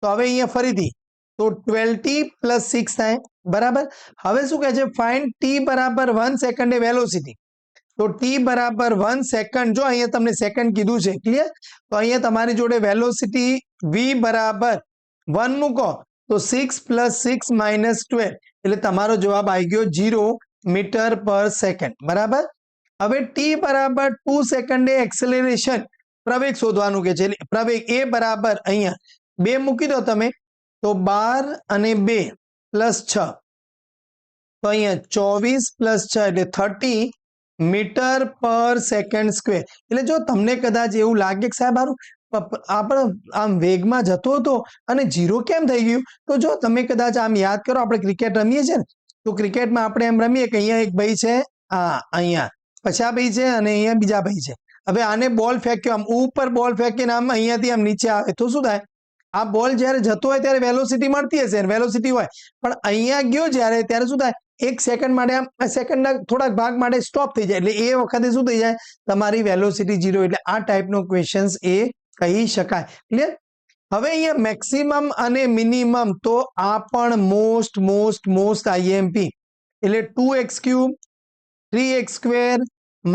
તો હવે અહીંયા ફરીથી તો 12t પ્લસ 6 થાય, બરાબર? હવે શું કહે છે? ફાઇન્ડ t બરાબર 1 સેકન્ડે વેલોસિટી, તો t બરાબર 1 સેકન્ડ, જો અહીંયા તમને સેકન્ડ કીધું છે. ક્લિયર? તો અહીંયા તમારી જોડે વેલોસિટી v બરાબર 1 મૂકો તો 6 પ્લસ 6 માઇનસ 12, એટલે તમારો જવાબ આવી ગયો 0 મીટર પર સેકન્ડ, બરાબર? હવે t બરાબર 2 સેકન્ડે એક્સેલરેશન પ્રવેગ શોધવાનું કે છે. એટલે પ્રવેગ એ બરાબર અહીંયા 2 મૂકી દો તમે તો 12 અને 2 પ્લસ 6 તો અહીંયા 24 પ્લસ 6 એટલે 30 મીટર પર સેકન્ડ સ્ક્વેર. એટલે જો તમને કદાચ એવું લાગે કે સાહેબ આપણો આમ વેગમાં જતો હતો અને 0 કેમ થઈ ગયું, તો જો તમે કદાચ આમ યાદ કરો, આપણે ક્રિકેટ રમીએ છીએ ને, તો ક્રિકેટમાં આપણે એમ રમીએ કે અહીંયા એક ભાઈ છે, અહીંયા પછી આ ભાઈ છે અને અહીંયા બીજા ભાઈ છે. હવે આને બોલ ફેંક્યો, આમ ઉપર બોલ ફેંકીને આમ અહીંયાથી આમ નીચે આવે તો શું થાય, આ બોલ જ્યારે જતો હોય ત્યારે વેલોસિટી મળતી હશે, વેલોસિટી હોય, પણ અહીંયા ગયો ત્યારે શું થાય, 1 સેકન્ડ માટે આમ સેકન્ડના થોડાક ભાગ માટે સ્ટોપ થઈ જાય, એટલે એ વખતે શું થઈ જાય, તમારી વેલોસિટી 0. એટલે આ ટાઈપનો ક્વેશ્ચન એ કહી શકાય. ક્લિયર? હવે અહીંયા મેક્સિમમ અને મિનિમમ, તો આ પણ મોસ્ટ આઈએમપી. એટલે 2x³ 3x²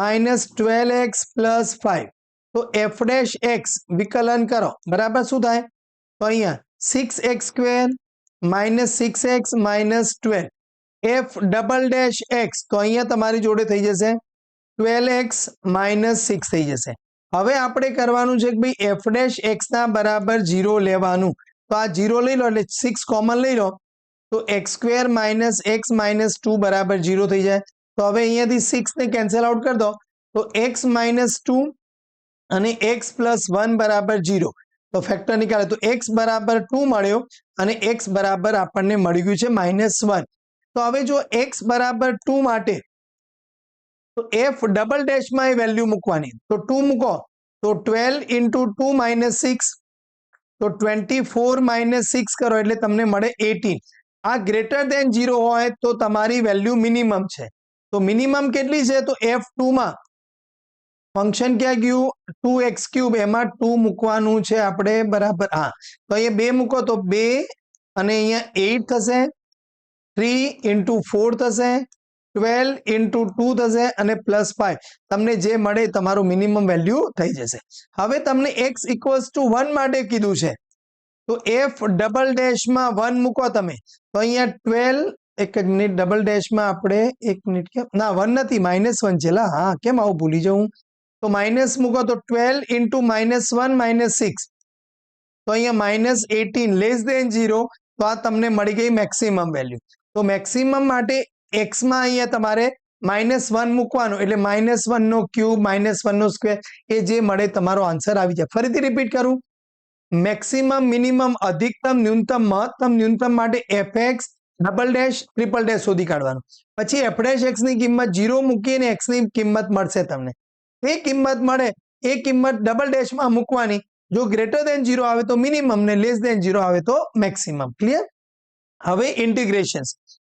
minus 12x plus 5. તો f' વિકલન કરો બરાબર શું થાય, તો અહીંયા 6x² minus 6x minus 12 f'' તો અહીંયા તમારી જોડે થઈ જશે 12x માઇનસ 6 થઈ જશે. હવે આપણે કરવાનું છે કે ભાઈ f' ના બરાબર 0 લેવાનું. તો આ 0 લઈ લો એટલે 6 કોમન લઈ લો તો x² માઇનસ x માઇનસ 2 બરાબર 0 થઈ જાય. તો હવે અહીંયાથી 6 ને કેન્સલ આઉટ કરી દો તો x માઇનસ 2 અને x પ્લસ 1 બરાબર 0. તો ફેક્ટર નીકાળે તો x બરાબર 2 મળ્યો અને x બરાબર આપણને મળી ગયું છે -1. તો હવે જો x બરાબર 2 માટે તો f' માં એ વેલ્યુ મૂકવાની, તો 2 મૂકો તો 12 into 2 minus 6 તો 24 minus 6 કરો એટલે તમને મળે 18. આ ગ્રેટર દેન 0 હોય તો તમારી વેલ્યુ મિનિમમ છે. તો મિનિમમ કેટલી છે, તો f2 માં ફંક્શન ક્યાં ગયું 2x³ એમાં 2 મૂકવાનું છે આપણે બરાબર. તો અહીંયા 2 મૂકો તો 2 અને અહીંયા 8 થશે, 3 into 4 થશે, 12 into 2 થશે અને પ્લસ 5. તમને જે મળે તમારું મિનિમમ વેલ્યુ થઈ જશે. હવે તમને x = 1 માટે કીધું છે તો f' માં 1 મૂકો તમે તો અહીંયા 12 એક જ મિનિટ ડબલ ' આપણે એક મિનિટ કેમ ના 1 નથી -1 છે લા. હા કેમ આવું ભૂલી જાઉં, તો માઇનસ મૂકો તો 12 into -1 -6 તો અહીંયા -18 લેસ દેન 0. તો આ તમને મળી ગઈ મેક્સિમમ વેલ્યુ. તો મેક્સિમમ માટે x માં અહીંયા તમારે -1 મૂકવાનું એટલે -1 નો ક્યુબ -1 નો સ્ક્વેર એ જે મળે તમારો આન્સર આવી જાય. ફરીથી રિપીટ કરું, મેક્સિમમ મિનિમમ અધિકતમ ન્યૂનતમ મહત્તમ ન્યૂનતમ માટે fx ~, શોધી કાઢવાનું. પછી f' ની કિંમત 0 મૂકીને x ની કિંમત મળશે તમને. એ કિંમત મળે એ કિંમત ~, માં મૂકવાની. જો ગ્રેટર દેન 0 આવે તો મિનિમમ ને લેસ દેન 0 આવે તો મેક્સિમમ. ક્લિયર? હવે ઇન્ટિગ્રેશન્સ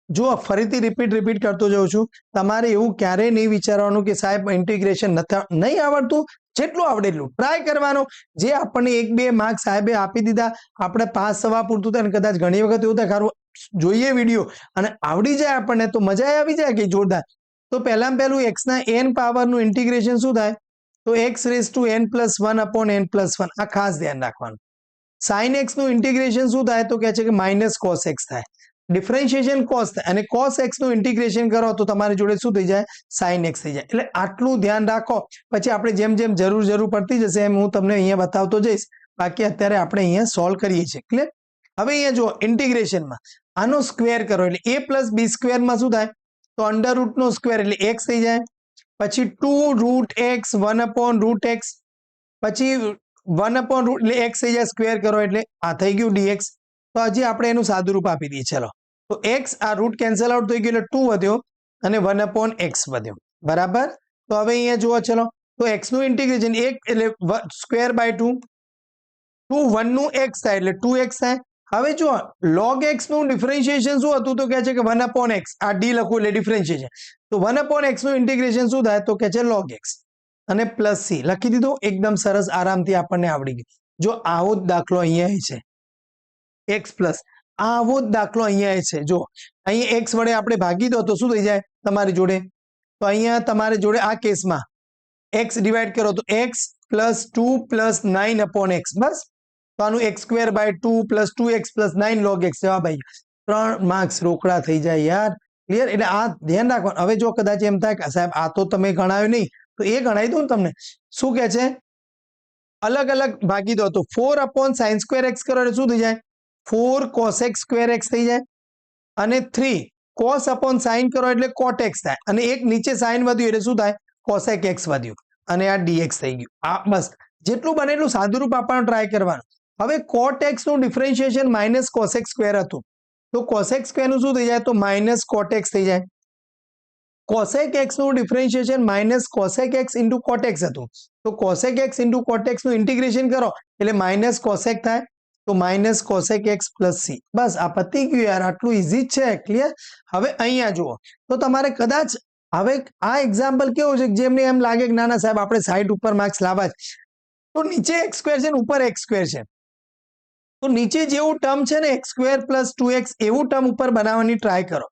જો ફરીથી રિપીટ કરતો જાઉં છું. તમારે એવું ક્યારેય નહીં વિચારવાનું કે સાહેબ ઇન્ટિગ્રેશન નહીં આવડતું, જેટલું આવડે એટલું ટ્રાય કરવાનો. જે આપણને 1-2 માર્ક્સ સાહેબે આપી દીધા, આપણે પાસ થવા પૂરતું થાય. કદાચ ઘણી વખત એવું થાય ખરું જોઈએ વિડીયો અને આવડી જાય આપણને તો મજા આવી જાય કે જોરદાર. તો પહેલું x ના n પાવરનું ઇન્ટિગ્રેશન શું થાય, તો x⁻n+1/n+1. આ ખાસ ધ્યાન રાખવાનું. sin x નું ઇન્ટિગ્રેશન શું થાય, તો કહે છે કે -cos x થાય. ડિફરન્શિએશન cos થાય અને cos x નું ઇન્ટિગ્રેશન કરો તો તમારી જોડે શું થઈ જાય, sin x થઈ જાય. એટલે આટલું ધ્યાન રાખો. પછી આપણે જેમ જેમ જરૂર પડતી જશે એમ હું તમને અહીંયા બતાવતો જઈશ. બાકી અત્યારે આપણે અહીંયા સોલ્વ કરીએ છીએ. ક્લિયર? હવે અહીંયા જો ઇન્ટિગ્રેશનમાં આનો સ્ક્વેર કરો એટલે a+b² માં શું થાય, તો √ નો સ્ક્વેર એટલે x થઈ જાય. પછી 2√x 1/√x પછી 1/√, એટલે x થઈ જાય, સ્ક્વેર કરો એટલે આ થઈ ગયું dx. તો હજી આપણે એનું સાદું રૂપ આપી દઈએ. ચલો તો x આ રૂટ કેન્સલ આઉટ થઈ ગયું એટલે 2 વધ્યો અને 1/x વધ્યો બરાબર. તો હવે અહીંયા જુઓ, ચલો તો x નું ઇન્ટિગ્રેશન 1 એટલે ²/2 2 1 નું x થાય એટલે 2x થાય. હવે જુઓ log x નું ડિફરન્શિએશન શું હતું, તો કહે છે કે 1/x. આ d લખું એટલે ડિફરન્શિએશન. તો 1/x નું ઇન્ટિગ્રેશન શું થાય, તો કહે છે log x અને +c લખી દીધું. એકદમ સરસ, આરામથી આપણને આવડી ગયું. જો આવો જ દાખલો અહીંયા છે x+, આવો જ દાખલો અહીંયા છે. જો અહીંયા x વડે આપણે ભાગી દો તો શું થઈ જાય તમારી જોડે, તો અહીંયા તમારી જોડે આ કેસમાં x ડિવાઈડ કરો તો x +2 + 9/x. બસ. તો આનું x²/2 + 2x + 9 log x જવાબ આવી ગયો. 3 માર્ક્સ રોકડા થઈ જાય યાર. ક્લિયર? એટલે આ ધ્યાન રાખવાનું. હવે જો કદાચ એમ થાય કે સાહેબ આ તો તમે ગણાવ્યું નહીં, તો એ ગણાવી દઉં તમને. શું કહે છે, અલગ અલગ ભાગી દો તો 4/sin સ્ક્વેર એક્સ કરો એટલે શું થઈ જાય 4 cosec સ્ક્વેર એક્સ થઈ જાય અને 3 cos/sin કરો એટલે cot x થાય અને એક નીચે sin વધ્યું એટલે શું થાય cosec x વધ્યું અને આ dx થઈ ગયું. આ બસ જેટલું બને એટલું સાદું રૂપ આપવાનો ટ્રાય કરવાનું. હવે cot x નું ડિફરન્શિએશન માઇનસ cosec સ્ક્વેર હતું તો cosec સ્ક્વેર નું શું થઈ જાય તો માઇનસ cot x થઈ જાય. cosec x નું differentiation minus cosec x into cot x હતું તો cosec x into cot x નું ઇન્ટિગ્રેશન કરો એટલે માઇનસ cosec થાય તો minus cosec x plus c. બસ આ પતી ગયું યાર, આટલું ઇઝી જ છે. ક્લિયર? હવે અહીંયા જુઓ તો તમારે કદાચ હવે આ એક્ઝામ્પલ કેવું છે જેમને એમ લાગે કે ના ના સાહેબ આપણે સાઈડ ઉપર માર્ક્સ લાવવા જ તો નીચે x સ્ક્વેર છે ને ઉપર x સ્ક્વેર છે તો નીચે જેવું ટર્મ છે ને x સ્ક્વેર પ્લસ 2x એવું ટર્મ ઉપર બનાવવાની ટ્રાય કરો.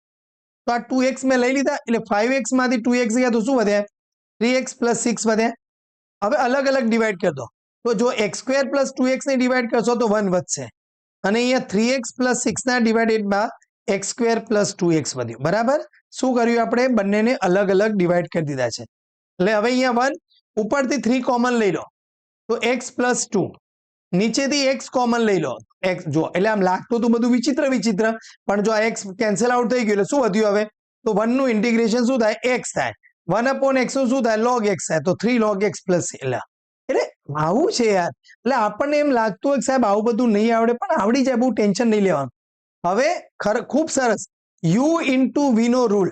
તો આ 2x મેં લઈ લીધા એટલે 5x માંથી 2x ગયા તો શું વધ્યા 3x પ્લસ 6 વધ્યા. હવે અલગ અલગ ડિવાઈડ કરી દો તો જો x સ્ક્વેર પ્લસ 2x ને ડિવાઈડ કરશો તો 1 વધશે અને અહીંયા 3x પ્લસ 6 ના divided by x square plus 2x વધ્યું. બરાબર? શું કર્યું આપણે બંનેને અલગ અલગ ડિવાઈડ કરી દીધા છે એટલે હવે અહીંયા 1 ઉપરથી 3 કોમન લઈ લો તો x પ્લસ 2 નીચેથી x કોમન લઈ લો x. જો એટલે આમ લાગતું હતું બધું વિચિત્ર વિચિત્ર પણ જો આ x કેન્સલ આઉટ થઈ ગયું એટલે શું વધ્યું હવે તો 1 નું ઇન્ટિગ્રેશન શું થાય x થાય 1/x નું શું થાય log x થાય તો 3 log x પ્લસ એટલે આવું છે યાર. એટલે આપણને એમ લાગતું હોય કે સાહેબ આવું બધું નહીં આવડે પણ આવડી જાય, બહુ ટેન્શન નહીં લેવાનું. હવે ખૂબ સરસ u ઇન્ટુ v નો રૂલ.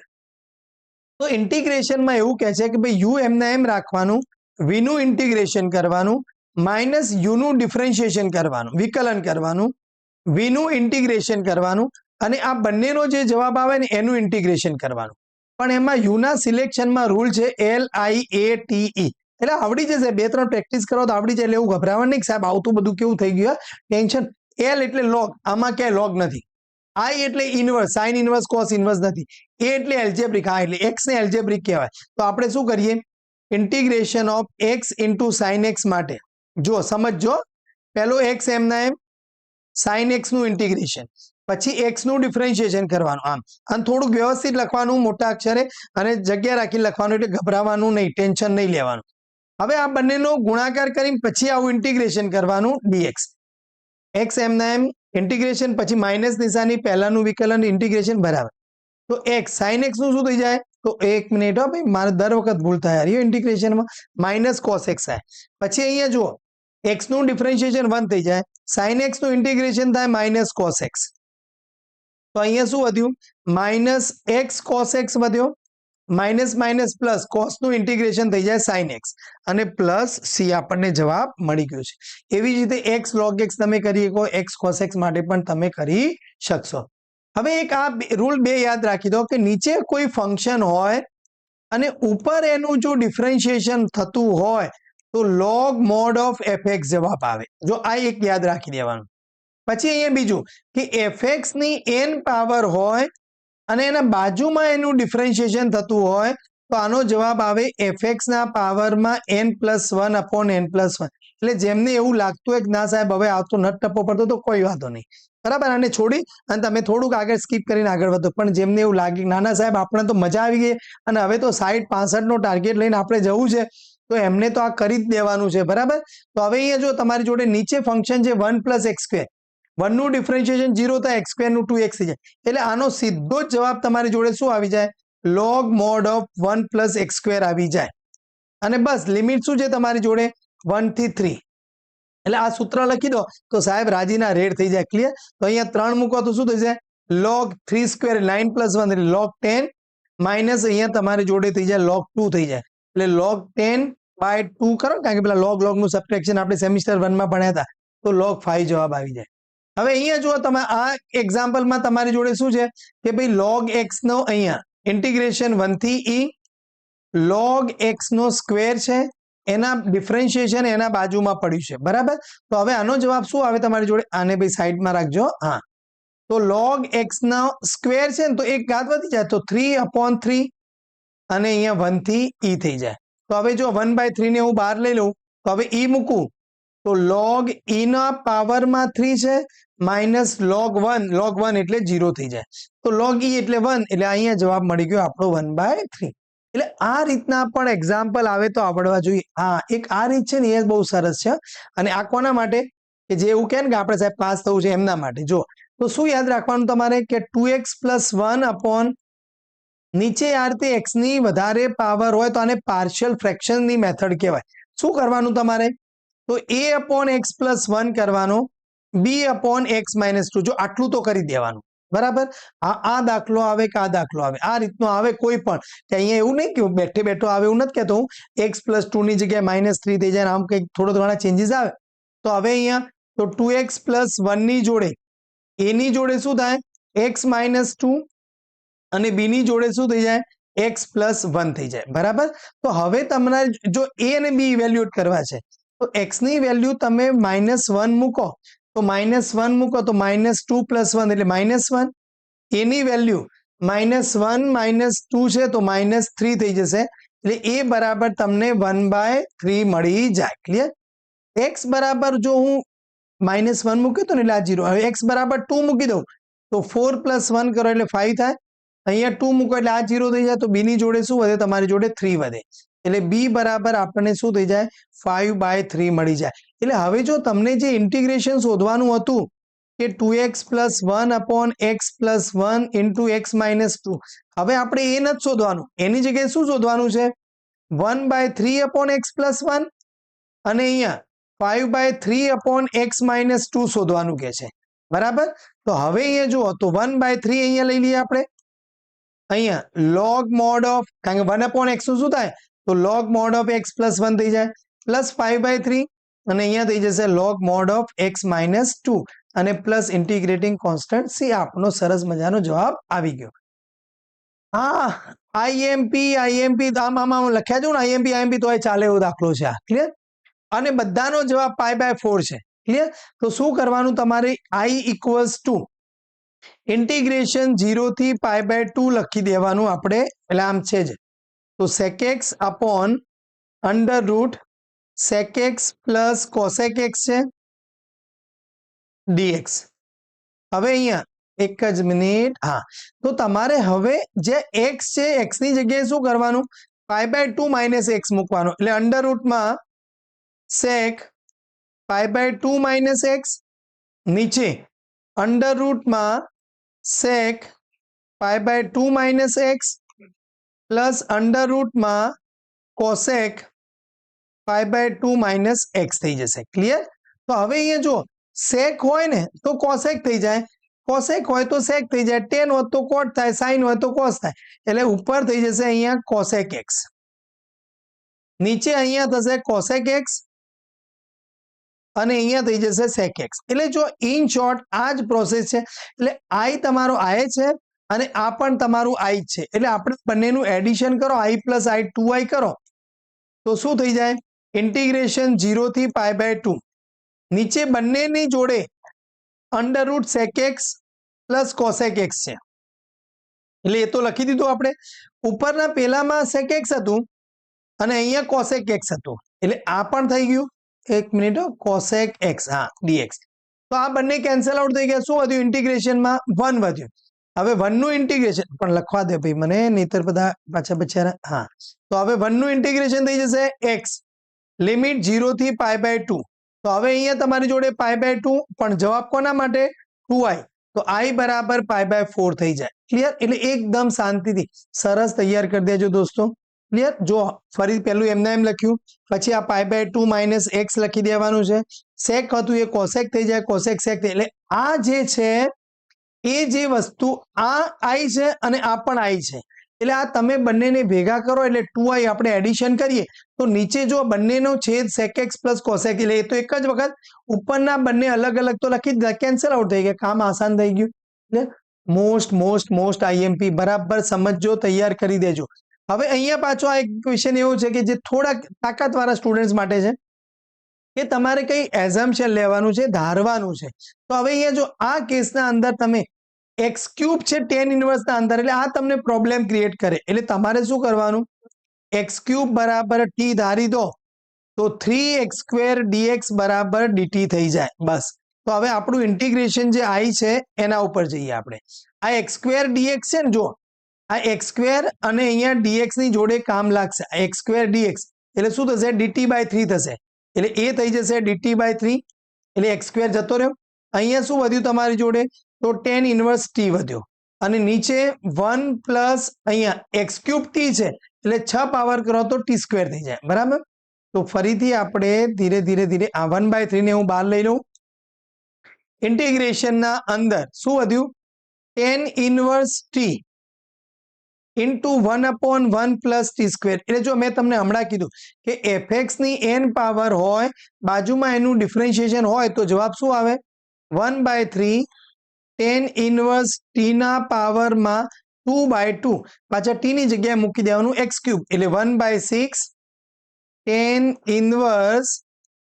તો ઇન્ટિગ્રેશનમાં એવું કહે છે કે ભાઈ u એમને એમ રાખવાનું v નું ઇન્ટિગ્રેશન કરવાનું માઇનસ u નું ડિફરન્શિએશન કરવાનું વિકલન કરવાનું v નું ઇન્ટિગ્રેશન કરવાનું અને આ બંનેનો જે જવાબ આવે ને એનું ઇન્ટિગ્રેશન કરવાનું. પણ એમાં u ના સિલેક્શનમાં રૂલ છે LIATE એટલે આવડી જશે. 2-3 પ્રેક્ટિસ કરો તો આવડી જાય એટલે એવું ગભરાવાનું નહીં સાહેબ આવતું બધું કેવું થઈ ગયું ટેન્શન. L એટલે log, આમાં ક્યાંય log નથી. I એટલે inverse, sine inverse cos inverse નથી. A એટલે એલ્જેબ્રિક, હા એટલે x ને એલ્જેબ્રિક કહેવાય. તો આપણે શું કરીએ integration of x into sign x માટે જો સમજો પહેલો x એમના એમ સાઇન x નું ઇન્ટિગ્રેશન પછી x નું ડિફરન્શિએશન કરવાનું આમ અને થોડુંક વ્યવસ્થિત લખવાનું મોટા અક્ષરે અને જગ્યા રાખી લખવાનું એટલે ગભરાવાનું નહીં, ટેન્શન નહીં લેવાનું. હવે આ બંનેનો ગુણાકાર કરીને પછી આવું ઇન્ટિગ્રેશન કરવાનું dx. x એમના એમ ઇન્ટિગ્રેશન પછી માઇનસ નિશાની પહેલાનું વિકલન ઇન્ટિગ્રેશન બરાબર તો x સાઇન x નું શું થઈ જાય તો 1 મિનિટ હો ભાઈ મારે દર વખત ભૂલ થાય યાર ઇન્ટિગ્રેશનમાં માઇનસ cos x થાય પછી અહીંયા જુઓ x નું ડિફરન્શિએશન 1 થઈ જાય સાઇન x નું ઇન્ટિગ્રેશન થાય માઇનસ cos x તો અહીંયા શું વધ્યું માઇનસ x cos x વધ્યો માઇનસ માઇનસ પ્લસ cos નું ઇન્ટિગ્રેશન થઈ જાય sin x અને પ્લસ c આપણને જવાબ મળી ગયો છે. એવી જ રીતે x log x તમે કરી શકો x cos x માટે પણ તમે કરી શકશો. હવે એક આ રૂલ 2 યાદ રાખી દો કે નીચે કોઈ ફંક્શન હોય અને ઉપર એનું જો ડિફરન્શિએશન થતું હોય તો log mod of fx જવાબ આવે. જો આ એક યાદ રાખી દેવાનું. પછી અહીંયા બીજું કે fx ની n પાવર હોય અને એના બાજુમાં એનું ડિફરન્શિએશન થતું હોય તો આનો જવાબ આવે fx ના પાવરમાં n+1/n+1. એટલે જેમને એવું લાગતું હોય કે ના સાહેબ હવે આ તો નટ ટપ્પો પડતો તો કોઈ વાંધો નહીં બરાબર આને છોડી અને તમે થોડુંક આગળ સ્કીપ કરીને આગળ વધો. પણ જેમને એવું લાગે નાના સાહેબ આપણે તો મજા આવી ગઈ અને હવે તો 60-65 નો ટાર્ગેટ લઈને આપણે જવું છે તો એમને તો આ કરી જ દેવાનું છે બરાબર. તો હવે અહીંયા જો તમારી જોડે નીચે ફંક્શન છે 1+x². 1 નું ડિફરન્શિએશન 0 થાય x² નું 2x થઈ જાય એટલે આનો સીધો જ જવાબ તમારી જોડે શું આવી જાય log mod of 1+x² આવી જાય અને બસ લિમિટ શું છે તમારી જોડે 1 થી 3 એટલે આ સૂત્ર લખી દો તો સાહેબ રાજીના રેડ થઈ જાય. ક્લિયર? તો અહીંયા 3 મૂકો તો શું થઈ જાય log 3² 9+1 એટલે log 10 માઇનસ અહીંયા તમારી જોડે થઈ જાય log 2 થઈ જાય એટલે log 10/2 કરો કારણ કે પેલા log નું સબટ્રેક્શન આપણે સેમિસ્ટર 1 માં ભણ્યા હતા તો log 5 જવાબ આવી જાય. હવે અહીંયા જુઓ તમે આ એક્ઝામ્પલમાં તમારી જોડે શું છે કે ભાઈ log x નો અહીંયા ઇન્ટિગ્રેશન 1 થી e log x નો સ્ક્વેર છે એના ડિફરન્શિએશન એના બાજુમાં પડ્યું છે બરાબર. તો હવે આનો જવાબ શું આવે તમારી જોડે આને ભાઈ સાઈડમાં રાખજો. હા તો log x નો સ્ક્વેર છે ને તો એક ઘાત વધી જાય તો 3/3 અને અહીંયા 1 થી e થઈ જાય. તો હવે જો 1/3 ને હું બહાર લઈ લઉં તો હવે e મૂકું તો log e ના પાવરમાં 3 છે માઇનસ log 1 એટલે 0 થઈ જાય તો log e એટલે 1 એટલે અહીંયા જવાબ મળી ગયો આપણો 1/3. એટલે આ રીતના પણ એક્ઝામ્પલ આવે તો આવડવા જોઈએ. હા, એક આ રીત છે ને એ બહુ સરસ છે. અને આ કોના માટે? કે જે એવું કહે ને કે આપણે સાહેબ પાસ થવું છે એમના માટે. જો તો શું યાદ રાખવાનું તમારે કે 2x + 1 અપોન નીચે આ રીતે x ની વધારે પાવર હોય તો આને પાર્શિયલ ફ્રેક્શનની મેથડ કહેવાય. શું કરવાનું તમારે? તો a/x + 1 કરવાનો, b/x - 2. જો આટલું તો કરી દેવાનું, બરાબર. આ દાખલો આવે કે આ દાખલો આવે, આ રીતનો આવે કોઈ પણ, કે અહીંયા એવું નહીં કે બેઠે બેઠો આવે એવું નથી કહેતો હું. x + 2 ની જગ્યાએ -3 થઈ જાય, આમ કંઈક થોડો ઘણા ચેન્જીસ આવે. તો હવે અહીંયા તો 2x + 1 ની જોડે a ની જોડે શું થાય? x - 2, અને b ની જોડે શું થઈ જાય? x + 1 થઈ જાય, બરાબર. તો હવે તમારે જો a અને b ઇવેલ્યુએટ કરવા છે તો x ની વેલ્યુ તમે -1 મૂકો તો -1 મૂકો તો -2 + 1 એટલે -1. a ની વેલ્યુ -1 - 2 છે તો -3 થઈ જશે. એટલે a બરાબર તમને 1/3 મળી જાય. ક્લિયર? x બરાબર જો હું -1 મૂક્યું તો ને એટલે આ 0. હવે x બરાબર 2 મૂકી દઉં તો 4 + 1 કરો એટલે 5 થાય. અહીંયા 2 મૂકો એટલે આ 0 થઈ જાય. તો b ની જોડે શું વધે? તમારી જોડે 3 વધે. એટલે b બરાબર આપણને શું થઈ જાય? 5/3 મળી જાય. એટલે હવે જો તમને જે ઇન્ટિગ્રેશન શોધવાનું હતું કે 2x + 1 upon x + 1 into x - 2, હવે આપણે એ નથી શોધવાનું. એની જગ્યાએ શું શોધવાનું છે? 1/3 અપોન x + 1 અને અહીંયા 5/3 અપોન x - 2 શોધવાનું કે છે, બરાબર. તો હવે અહીંયા જુઓ તો 1/3 અહીંયા લઈ લઈએ આપણે. અહીંયા log mod of, કારણ કે 1/x નું શું થાય? તો log mod of x + 1 થઈ જાય, પ્લસ 5/3 અને અહીંયા થઈ જશે log mod of x - 2 અને પ્લસ ઇન્ટિગ્રેટિંગ કોન્સ્ટન્ટ c. આપનો સરસ મજાનો જવાબ આવી ગયો. હા, IMP આમ લખ્યા જો ને IMP તો ચાલે એવો દાખલો છે આ. ક્લિયર? અને બધાનો જવાબ π/4 છે. ક્લિયર? તો શું કરવાનું તમારે? I = ઇન્ટિગ્રેશન 0 થી π/2 લખી દેવાનું આપણે, એટલે આમ છે જ. તો sec x upon √ sec x plus cosec x છે dx. હવે અહીંયા એક જ મિનિટ. હા, તો તમારે હવે જે x છે x ની જગ્યાએ શું કરવાનું? π/2 - x મૂકવાનું, એટલે √ sec π/2 - x નીચે √ sec π/2 - x plus √ cosec π/2 - x થઈ જશે. ક્લિયર? તો હવે અહીંયા જો sec હોય ને તો cosec થઈ જાય, cosec હોય તો sec થઈ જાય, tan હોય તો cot થાય, sin હોય તો cos થાય. એટલે ઉપર થઈ જશે અહીંયા cosec x, નીચે અહીંયા થશે cosec x અને અહીંયા થઈ જશે sec x. એટલે જો ઇન શોર્ટ આ જ પ્રોસેસ છે. એટલે I તમારો I છે અને આ પણ તમારું I છે. એટલે આપણે બંનેનું એડિશન કરો, I + I 2i કરો તો શું થઈ જાય? ઇન્ટિગ્રેશન 0 થી π/2. નીચે બંનેની જોડે √ sec x plus cosec x છે. એટલે એ તો લખી દીધું આપણે. ઉપરના પેલામાં sec x હતું અને અહીંયા cosec x હતું. એટલે આ પણ થઈ ગયું. એક મિનિટ, cosec x, હા, dx. તો આ બંને કેન્સલ આઉટ થઈ ગયા. શું વધ્યું? ઇન્ટિગ્રેશનમાં 1 વધ્યું. હવે 1 નું ઇન્ટિગ્રેશન પણ લખવા દે ભાઈ મને, નહીતર બધા પાછા બચારા. હા, તો હવે 1 નું ઇન્ટિગ્રેશન થઈ જશે x, લિમિટ 0 થી π/2. તો હવે અહીંયા તમારી જોડે π/2, પણ જવાબ કોના માટે? 2i. તો I બરાબર π/4 થઈ જાય. ક્લિયર? એટલે એકદમ શાંતિથી સરસ તૈયાર કરી દેજો દોસ્તો. ક્લિયર? જો ફરી પહેલું એમને એમ લખ્યું, પછી આ π/2 - x લખી દેવાનું છે. sec હતું એ cosec થઈ જાય, cosec sec થઈ. એટલે આ જે છે એ જે વસ્તુ, આ I છે અને આ પણ I છે. એટલે આ તમે બંનેને ભેગા કરો એટલે 2i આપણે એડિશન કરીએ તો નીચે જો બંનેનો છેદ sec x પ્લસ cosec, એટલે એ તો એક જ વખત. ઉપરના બંને અલગ અલગ તો લખી દીધા, કેન્સલ આઉટ થઈ ગયા, કામ આસાન થઈ ગયું. મોસ્ટ IMP બરાબર સમજજો, તૈયાર કરી દેજો. હવે અહીંયા પાછો આ એક ક્વેશ્ચન એવો છે કે જે થોડાક તાકાતવાળા સ્ટુડન્ટ્સ માટે છે કે તમારે કઈ એઝમ્પશન લેવાનું છે, ધારવાનું છે. તો હવે અહીંયા જો આ કેસના અંદર તમે x³ છે tan ઇન્વર્સ ના અંદર, એટલે આ તમને પ્રોબ્લેમ ક્રિએટ કરે. એટલે તમારે શું કરવાનું? x³ બરાબર t ધારી દો તો 3x² dx બરાબર dt થઈ જાય. બસ. તો હવે આપણું ઇન્ટિગ્રેશન જે I છે એના ઉપર જઈએ આપણે. આ x² dx છે ને, જો આ એક્સ સ્ક્વેર અને અહીંયા ડીએક્સ ની જોડે કામ લાગશે. એક્સ સ્ક્વેર ડીએક્સ એટલે શું થશે? ડીટી બાય 3 થશે. એટલે એ થઈ જશે ડીટી બાય 3 એટલે એક્સ સ્ક્વેર જતો રહ્યો. અહીંયા શું વધ્યું તમારી જોડે? તો tan ઇનવર્સ ટી વધ્યો અને નીચે 1 પ્લસ અહીંયા એક્સ ક્યુબ ટી છે એટલે 6 પાવર કરો તો ટી સ્ક્વેર થઈ જાય. બરાબર. તો ફરીથી આપણે ધીરે ધીરે ધીરે આ 1/3 ને હું બહાર લઈ લઉં. ઇન્ટિગ્રેશન ના અંદર શું વધ્યું? tan inverse T into 1/1 plus T square. એટલે જો મેં તમને હમણાં કીધું કે એફએક્સ ની n પાવર હોય, બાજુમાં એનું ડિફરન્શિએશન હોય તો જવાબ શું આવે? 1/3 tan ઇનવર્સ ટી ના પાવરમાં 2/2 પાછા ટી ની જગ્યાએ મૂકી દેવાનું એક્સ ક્યુબ એટલે 1/6 tan ઇનવર્સ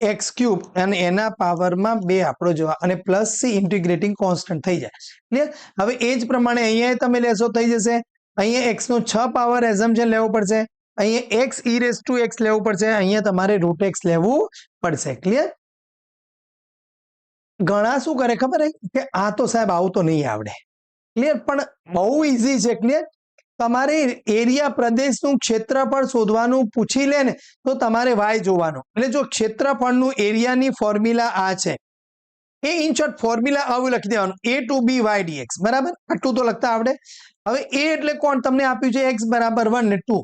એક્સ ક્યુબ અને એના પાવરમાં 2 આપણો જવાબ અને પ્લસ સી ઇન્ટિગ્રેટિંગ કોન્સ્ટન્ટ થઈ જાય. ક્લિયર? હવે એ જ પ્રમાણે અહીંયા તમે લેશો થઈ જશે. અહીંયા એક્સ નો 6 પાવર એઝમ્પશન લેવો પડશે. અહીંયા x e raise to x લેવું પડશે. અહીંયા તમારે રૂટ એક્સ લેવું પડશે. ક્લિયર? ઘણા શું કરે ખબર કે આ તો સાહેબ આવું તો નહીં આવડે. ક્લિયર? પણ બહુ ઈઝી છે. ક્લિયર? તમારે એરિયા પ્રદેશનું ક્ષેત્રફળ શોધવાનું પૂછી લે ને તો તમારે વાય જોવાનું. એટલે જો ક્ષેત્રફળનું એરિયાની ફોર્મ્યુલા આ છે, એ ઇન શોર્ટ ફોર્મ્યુલા આવું લખી દેવાનું a to b y dx. બરાબર? આટલું તો લખતા આવડે. હવે એ એટલે કોણ? તમને આપ્યું છે x બરાબર 1 ને 2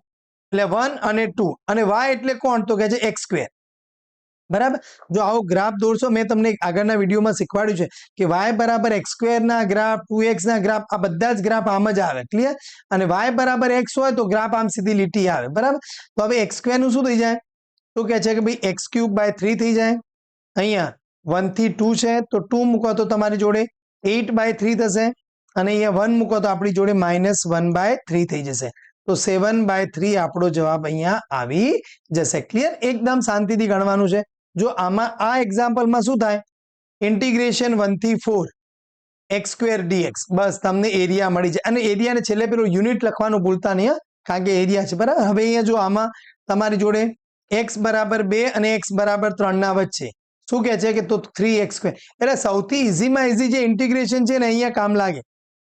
એટલે 1 અને 2 અને y એટલે કોણ? તો કહે છે એક્સ સ્ક્વેર. બરાબર? જો આવો ગ્રાફ દોરશો, મેં તમને આગળના વિડીયોમાં શીખવાડ્યું છે કે y બરાબર એક્સ સ્ક્વેર ના ગ્રાફ, 2x ના ગ્રાફ, આ બધા જ ગ્રાફ આમ જ આવે. ક્લિયર? અને y બરાબર x હોય તો ગ્રાફ આમ સીધી લીટી આવે. બરાબર? તો હવે એક્સ સ્ક્વેર નું શું થઈ જાય? તો કહે છે કે ભાઈ એક્સ ક્યુબ બાય 3 થઈ જાય. અહીંયા 1 થી 2 છે તો 2 મૂકો તો તમારી જોડે 8/3 થશે અને અહીંયા 1 મૂકો તો આપણી જોડે -1/3 થઈ જશે. તો 7/3 આપણો જવાબ અહીંયા આવી જશે. ક્લિયર? એકદમ શાંતિથી ગણવાનું છે. જો આમાં આ એક્ઝામ્પલમાં શું થાય? ઇન્ટિગ્રેશન 1 થી 4 એક્સ સ્ક્વેર ડીએક્સ. બસ તમને એરિયા મળી જાય. અને એરિયાને છેલ્લે પેલું યુનિટ લખવાનું ભૂલતા નહીં, કારણ કે એરિયા છે. બરાબર? હવે અહીંયા જો આમાં તમારી જોડે x બરાબર 2 અને x બરાબર 3 ના વચ્ચે શું કહે છે કે તો 3x સ્ક્વેર. એટલે સૌથી ઇઝીમાં ઇઝી જે ઇન્ટિગ્રેશન છે ને અહીંયા કામ લાગે.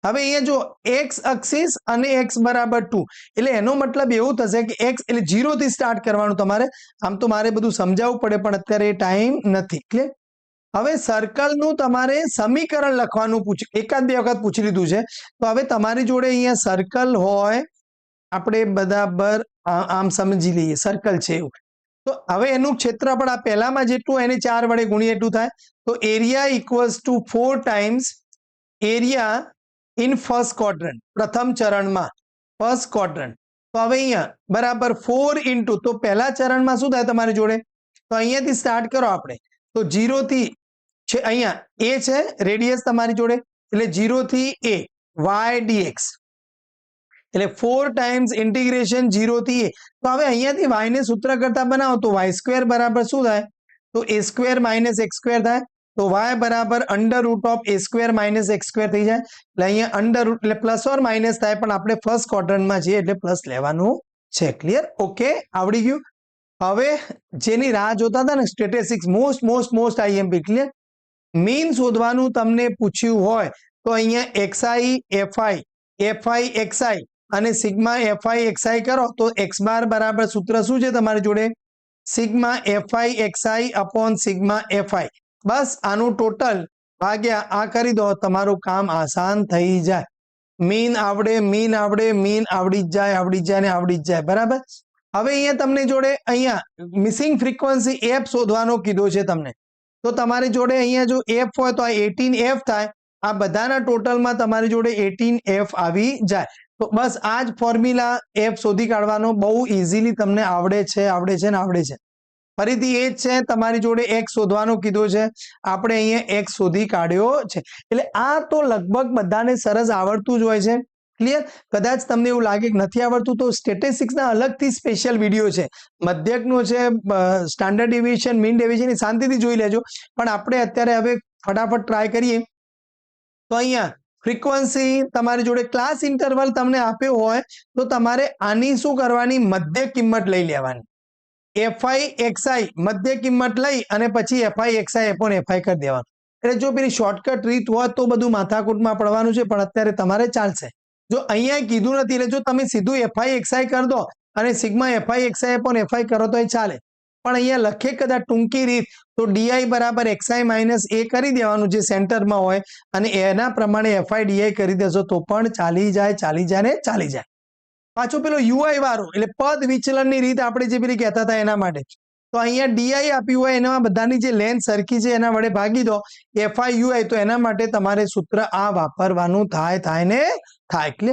હવે અહીંયા જો x એક્સિસ અને x બરાબર 2 એટલે એનો મતલબ એવું થશે કે x એટલે 0 થી સ્ટાર્ટ કરવાનું તમારે. આમ તો મારે બધું સમજાવવું પડે પણ અત્યારે ટાઈમ નથી. ક્લિયર? હવે સર્કલનું તમારે સમીકરણ લખવાનું એકાદ બે વખત પૂછી લીધું છે. તો હવે તમારી જોડે અહીંયા સર્કલ હોય, આપણે બરાબર આમ સમજી લઈએ સર્કલ છે એવું. તો હવે એનું ક્ષેત્રફળ આ પહેલામાં જેટલું એને 4 વડે ગુણીએ એટલું થાય. તો area equals to 4 times area in first quadrant, પ્રથમ ચરણમાં ફર્સ્ટ ક્વોડ્રન્ટ. તો હવે અહીંયા બરાબર 4 ઇન્ટુ, તો પહેલા ચરણમાં શું થાય તમારી જોડે? તો અહીંયાથી સ્ટાર્ટ કરો આપણે. તો 0 થી છે અહીંયા a છે રેડિયસ તમારી જોડે એટલે 0 થી a y dx એટલે 4 ટાઈમ્સ ઇન્ટિગ્રેશન 0 થી a. તો હવે અહીંયાથી y ને સૂત્ર કરતા બનાવો તો y સ્ક્વેર બરાબર શું થાય? તો a square minus x square થાય. તો y બરાબર under root of a square minus x square થઈ જાય. એટલે અહીંયા અંડર રૂટ એટલે પ્લસ ઓર માઇનસ થાય, પણ આપણે ફર્સ્ટ ક્વોડ્રન્ટમાં છીએ એટલે પ્લસ લેવાનું છે. ક્લિયર? ઓકે, આવડી ગયું. હવે જેની રાહ જોતા હતા ને statistics, most IMP. Clear? Mean શોધવાનું તમને પૂછ્યું હોય તો અહીંયા fi xi અને સિગ્મા fi xi કરો તો x બાર બરાબર સૂત્ર શું છે તમારી જોડે? Sigma fi xi upon sigma fi. બસ આનું ટોટલ ભાગ્યા આ કરી દો, તમારું કામ આસાન થઈ જાય. મીન આવડે, મીન આવડે, મીન આવડી જ જાય ને આવડી જ જાય. બરાબર? હવે અહીંયા તમને જોડે અહીંયા મિસિંગ ફ્રીક્વન્સી f શોધવાનો કીધો છે તમને. તો તમારી જોડે અહીંયા જો f હોય તો આ 18f થાય. આ બધાના ટોટલમાં તમારી જોડે 18f આવી જાય. તો બસ આ જ ફોર્મ્યુલા f શોધી કાઢવાનો બહુ ઇઝીલી તમને આવડે છે. ફરીથી એ જ છે, તમારી જોડે x શોધવાનો કીધો છે, આપણે અહીંયા x શોધી કાઢ્યો છે. એટલે આ તો લગભગ બધાને સરસ આવડતું જ હોય છે. ક્લિયર? કદાચ તમને એવું લાગે કે નથી આવડતું તો સ્ટેટિસ્ટિક્સના અલગથી સ્પેશિયલ વિડીયો છે, મધ્યકનો છે, સ્ટાન્ડર્ડ ડેવિએશન, મીન ડેવિએશન, શાંતિથી જોઈ લેજો. પણ આપણે અત્યારે હવે ફટાફટ ટ્રાય કરીએ. તો અહીંયા ફ્રીક્વન્સી તમારી જોડે ક્લાસ ઇન્ટરવલ તમને આપ્યો હોય તો તમારે આની શું કરવાની? મધ્ય કિંમત લઈ લેવાની. fi xi મધ્ય કિંમત લઈ અને પછી fi xi અપોન fi કરી દેવાનું. એટલે જો પેલી શોર્ટકટ રીત હોત તો બધું માથાકૂટમાં પડવાનું છે, પણ અત્યારે તમારે ચાલશે. જો અહીંયા કીધું નથી એટલે જો તમે સીધું એફઆઈ એક્સઆઈ કરી દો અને સિગ્મા એફઆઈ એક્સઆઈ પણ એફઆઈ કરો તો એ ચાલે, પણ અહીંયા લખે કદાચ ટૂંકી રીત તો ડીઆઈ બરાબર એક્સઆઈ માઇનસ એ કરી દેવાનું જે સેન્ટરમાં હોય અને એના પ્રમાણે એફઆઈ ડીઆઈ કરી દેશો તો પણ ચાલી જાય ને ચાલી જાય. પાછું પેલો યુઆઈ વાળું એટલે પદ વિચલનની રીત આપણે જે પેલી કહેતા હતા એના માટે, તો અહીંયા ડીઆઈ આપ્યું હોય એના બધાની જે લેન્થ સરખી છે એના વડે ભાગી દો એફઆઈ યુઆઈ, તો એના માટે તમારે સૂત્ર આ વાપરવાનું થાય ને થાય. એટલે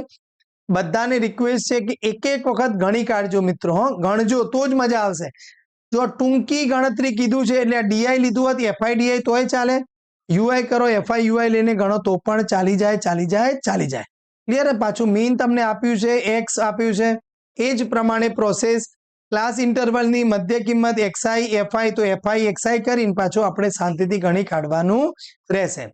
બધાને રિક્વેસ્ટ છે કે એક એક વખત ગણી કાઢજો મિત્રો, ગણજો તો જ મજા આવશે. જો ટૂંકી ગણતરી કીધું છે એટલે ડીઆઈ લીધું હોત એફઆઈ ડીઆઈ તોય ચાલે, યુઆઈ કરો એફઆઈ યુઆઈ લઈને ગણો તો પણ ચાલી જાય. ક્લિયર? પાછું મીન તમને આપ્યું છે, એક્સ આપ્યું છે, એ જ પ્રમાણે પ્રોસેસ ક્લાસ ઇન્ટરવલની મધ્ય કિંમત એક્સઆઈ એફઆઈ, તો એફઆઈ એક્સઆઈ કરીને પાછું આપણે શાંતિથી ગણી કાઢવાનું રહેશે.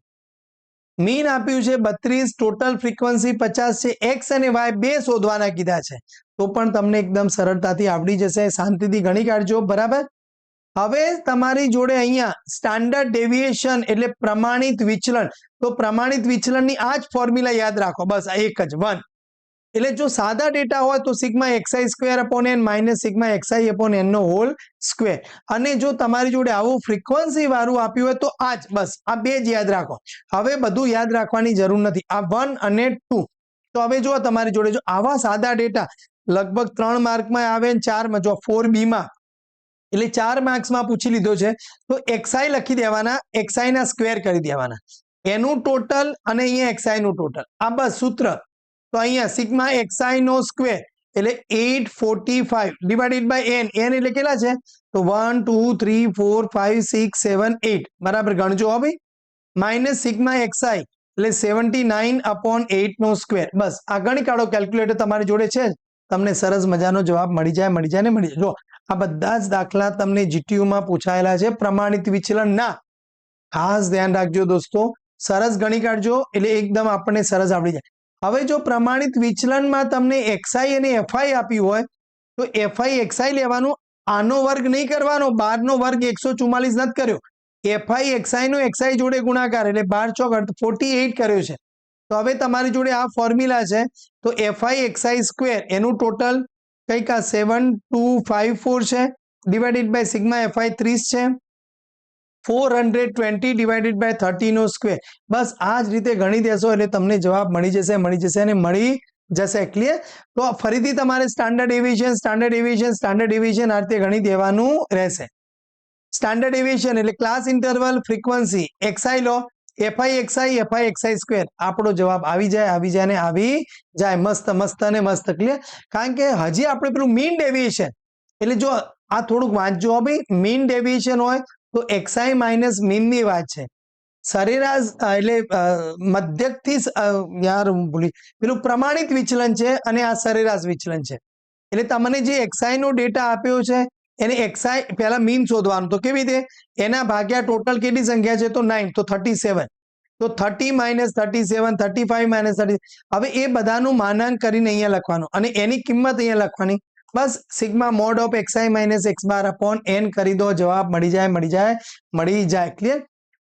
મીન આપ્યું છે 32, ટોટલ ફ્રીક્વન્સી 50 છે, એક્સ અને વાય બે શોધવાના કીધા છે તો પણ તમને એકદમ સરળતાથી આવડી જશે, શાંતિથી ગણી કાઢજો. બરાબર. હવે તમારી જોડે અહીંયા સ્ટાન્ડર્ડ ડેવિએશન એટલે પ્રમાણિત વિચલન, તો પ્રમાણિત વિચલનની આ જ ફોર્મ્યુલા યાદ રાખો, બસ આ એક જ 1. એટલે જો સાદા ડેટા હોય તો sigma xi square upon n minus sigma xi upon n નો હોલ સ્ક્વેર, અને જો તમારી જોડે આવું ફ્રીક્વન્સી વાળું આપ્યું હોય તો આ જ બસ આ બે જ યાદ રાખો. હવે બધું યાદ રાખવાની જરૂર નથી, આ 1 અને 2. તો હવે જો તમારી જોડે જો આવા સાદા ડેટા લગભગ 3 માર્કમાં આવે ને 4 જો 4B માં એટલે 4 માર્ક્સમાં પૂછી લીધો છે તો એક્સઆઈ લખી દેવાના, એક્સઆઈ ના સ્ક્વેર કરી દેવાના, એનું ટોટલ અને અહીંયા એક્સઆઈ નું ટોટલ, આ બસ સૂત્ર. તો અહીંયા સિગ્મા એક્સઆઈ નો સ્ક્વેર એટલે 845 ડિવાઇડેડ બાય એન, એન એટલે કેટલા છે તો 1 2 3 4 5 6 7 8, બરાબર ગણજો હવે, માઇનસ સિગ્મા એક્સઆઈ એટલે 79 અપોન 8 નો સ્ક્વેર. બસ આ ગણી કાઢો, કેલ્ક્યુલેટર તમારી જોડે છે જ, તમને સરસ મજાનો જવાબ મળી જાય. જો આ બધા જ દાખલા તમને જીટીયુ માં પૂછાયેલા છે પ્રમાણિત વિચલન ના, ખાસ ધ્યાન રાખજો દોસ્તો, સરસ ગણી કાઢજો એટલે એકદમ આપણને સરસ આવડી જાય. હવે જો પ્રમાણિત વિચલનમાં તમને એક્સઆઈ અને એફઆઈ આપ્યું હોય તો એફઆઈ એક્સઆઈ લેવાનું, આનો વર્ગ નહીં કરવાનો, 12 નો વર્ગ 144 નથી કર્યો, એફઆઈ એક્સઆઈ નો એક્સઆઈ જોડે ગુણાકાર એટલે 12 ચોક 48 કર્યો છે. તો હવે તમારી જોડે આ ફોર્મ્યુલા છે તો એફઆઈ એક્સઆઈ સ્ક્વેર એનું ટોટલ કંઈક આ 7254 છે ડિવાઇડેડ બાય સિગ્મા એફઆઈ 30 છે, 420 ડિવાઇડેડ બાય 30 નો સ્ક્વેર. બસ આ જ રીતે ગણી દેશો એટલે તમને જવાબ મળી જશે. ક્લિયર? તો ફરીથી તમારે સ્ટાન્ડર્ડ ડેવિએશન આ રીતે ગણી દેવાનું રહેશે. સ્ટાન્ડર્ડ ડેવિએશન એટલે ક્લાસ ઇન્ટરવલ ફ્રીક્વન્સી એક્સઆઈ લો, એફઆઈ એક્સઆઈ સ્ક્વેર, આપણો જવાબ આવી જાય. મસ્ત. ક્લિયર? કારણ કે હજી આપણે પેલું મીન ડેવિએશન એટલે જો આ થોડુંક વાંચજો ભાઈ, મીન ડેવિએશન હોય તો એક્સઆઈ માઇનસ મીનની વાત છે, સરેરાશ એટલે મધ્યકથી પેલું પ્રમાણિત વિચલન છે અને આ સરેરાશ વિચલન છે. એટલે તમને જે એક્સઆઈ નો ડેટા આપ્યો છે એને એક્સઆઈ પહેલા મીન શોધવાનું, તો કેવી રીતે એના ભાગ્યા ટોટલ કેટલી સંખ્યા છે તો 9, તો 37, તો 30 માઇનસ 37, 35 માઇનસ 30. હવે એ બધાનું માનાંક કરીને અહીંયા લખવાનું અને એની કિંમત અહીંયા લખવાની. બસ sigma mod of xi minus x bar upon n કરી દો, જવાબ મળી જાય. ક્લિયર?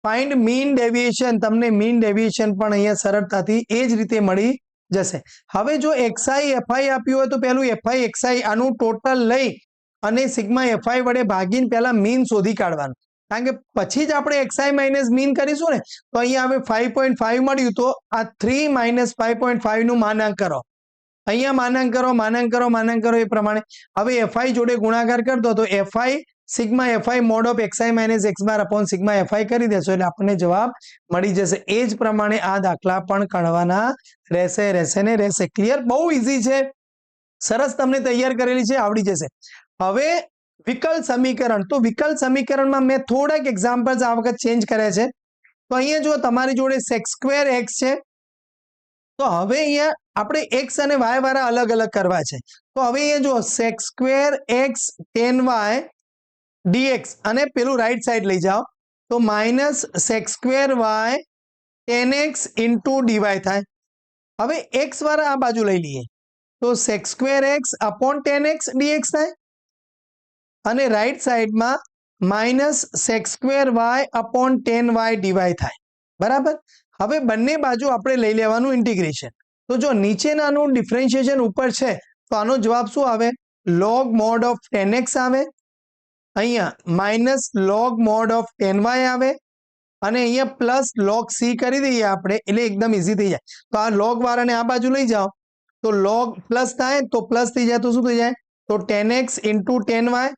ફાઇન્ડ મીન ડેવિએશન, તમને મીન ડેવિએશન પણ અહીંયા સરળતાથી એ જ રીતે મળી જશે. હવે જો એક્સઆઈ એફઆઈ આપ્યું હોય તો પેલું એફઆઈ એક્સઆઈ આનું ટોટલ લઈ અને સિગ્મા એફઆઈ વડે ભાગીને પહેલા મીન શોધી કાઢવાનું, કારણ કે પછી જ આપણે એક્સઆઈ માઇનસ મીન કરીશું ને. તો અહીંયા હવે 5.5 મળ્યું તો આ 3 માઇનસ 5.5 નું માનાંક કરો, અહીંયા માનાંક કરો એ પ્રમાણે. હવે એફઆઈ જોડે ગુણાકાર કરતો તો FI sigma FI mode of xi minus x bar upon sigma FI કરી દેશો એટલે આપણને જવાબ મળી જશે. એ જ પ્રમાણે આ દાખલા પણ ગણવાના રહેશે. ક્લિયર? બહુ ઇઝી છે, સરસ તમને તૈયાર કરેલી છે, આવડી જશે. હવે વિકલ સમીકરણ, તો વિકલ સમીકરણમાં મેં થોડાક એક્ઝામ્પલ્સ આ વખત ચેન્જ કર્યા છે. તો અહીંયા જો તમારી જોડે સેક સ્ક્વેર એક્સ છે તો હવે અહીંયા આપણે એક્સ અને વાય વાળા અલગ અલગ કરવા છે. તો હવે અહીંયા જો sec square x tan y dx અને પેલું રાઈટ સાઈડ લઈ જાઓ તો minus sec square y tan x into dy થાય. હવે એક્સ વાળા આ બાજુ લઈ લઈએ તો sec square x upon tan x dx થાય અને રાઈટ સાઈડમાં minus sec square y upon tan y dy થાય. બરાબર? હવે બંને બાજુ આપણે લઈ લેવાનું ઇન્ટિગ્રેશન, તો જો નીચેનાનું ડિફરન્શિએશન ઉપર છે તો આનો જવાબ શું આવે? log mod of 10x આવે, અહીંયા minus log mod of 10y આવે અને અહીંયા પ્લસ log c કરી દઈએ આપણે એટલે એકદમ ઈઝી થઈ જાય. તો આ log વાળાને આ બાજુ લઈ જાઓ તો log પ્લસ થાય તો પ્લસ થઈ જાય તો શું થઈ જાય? તો 10x ઇન્ટુ 10y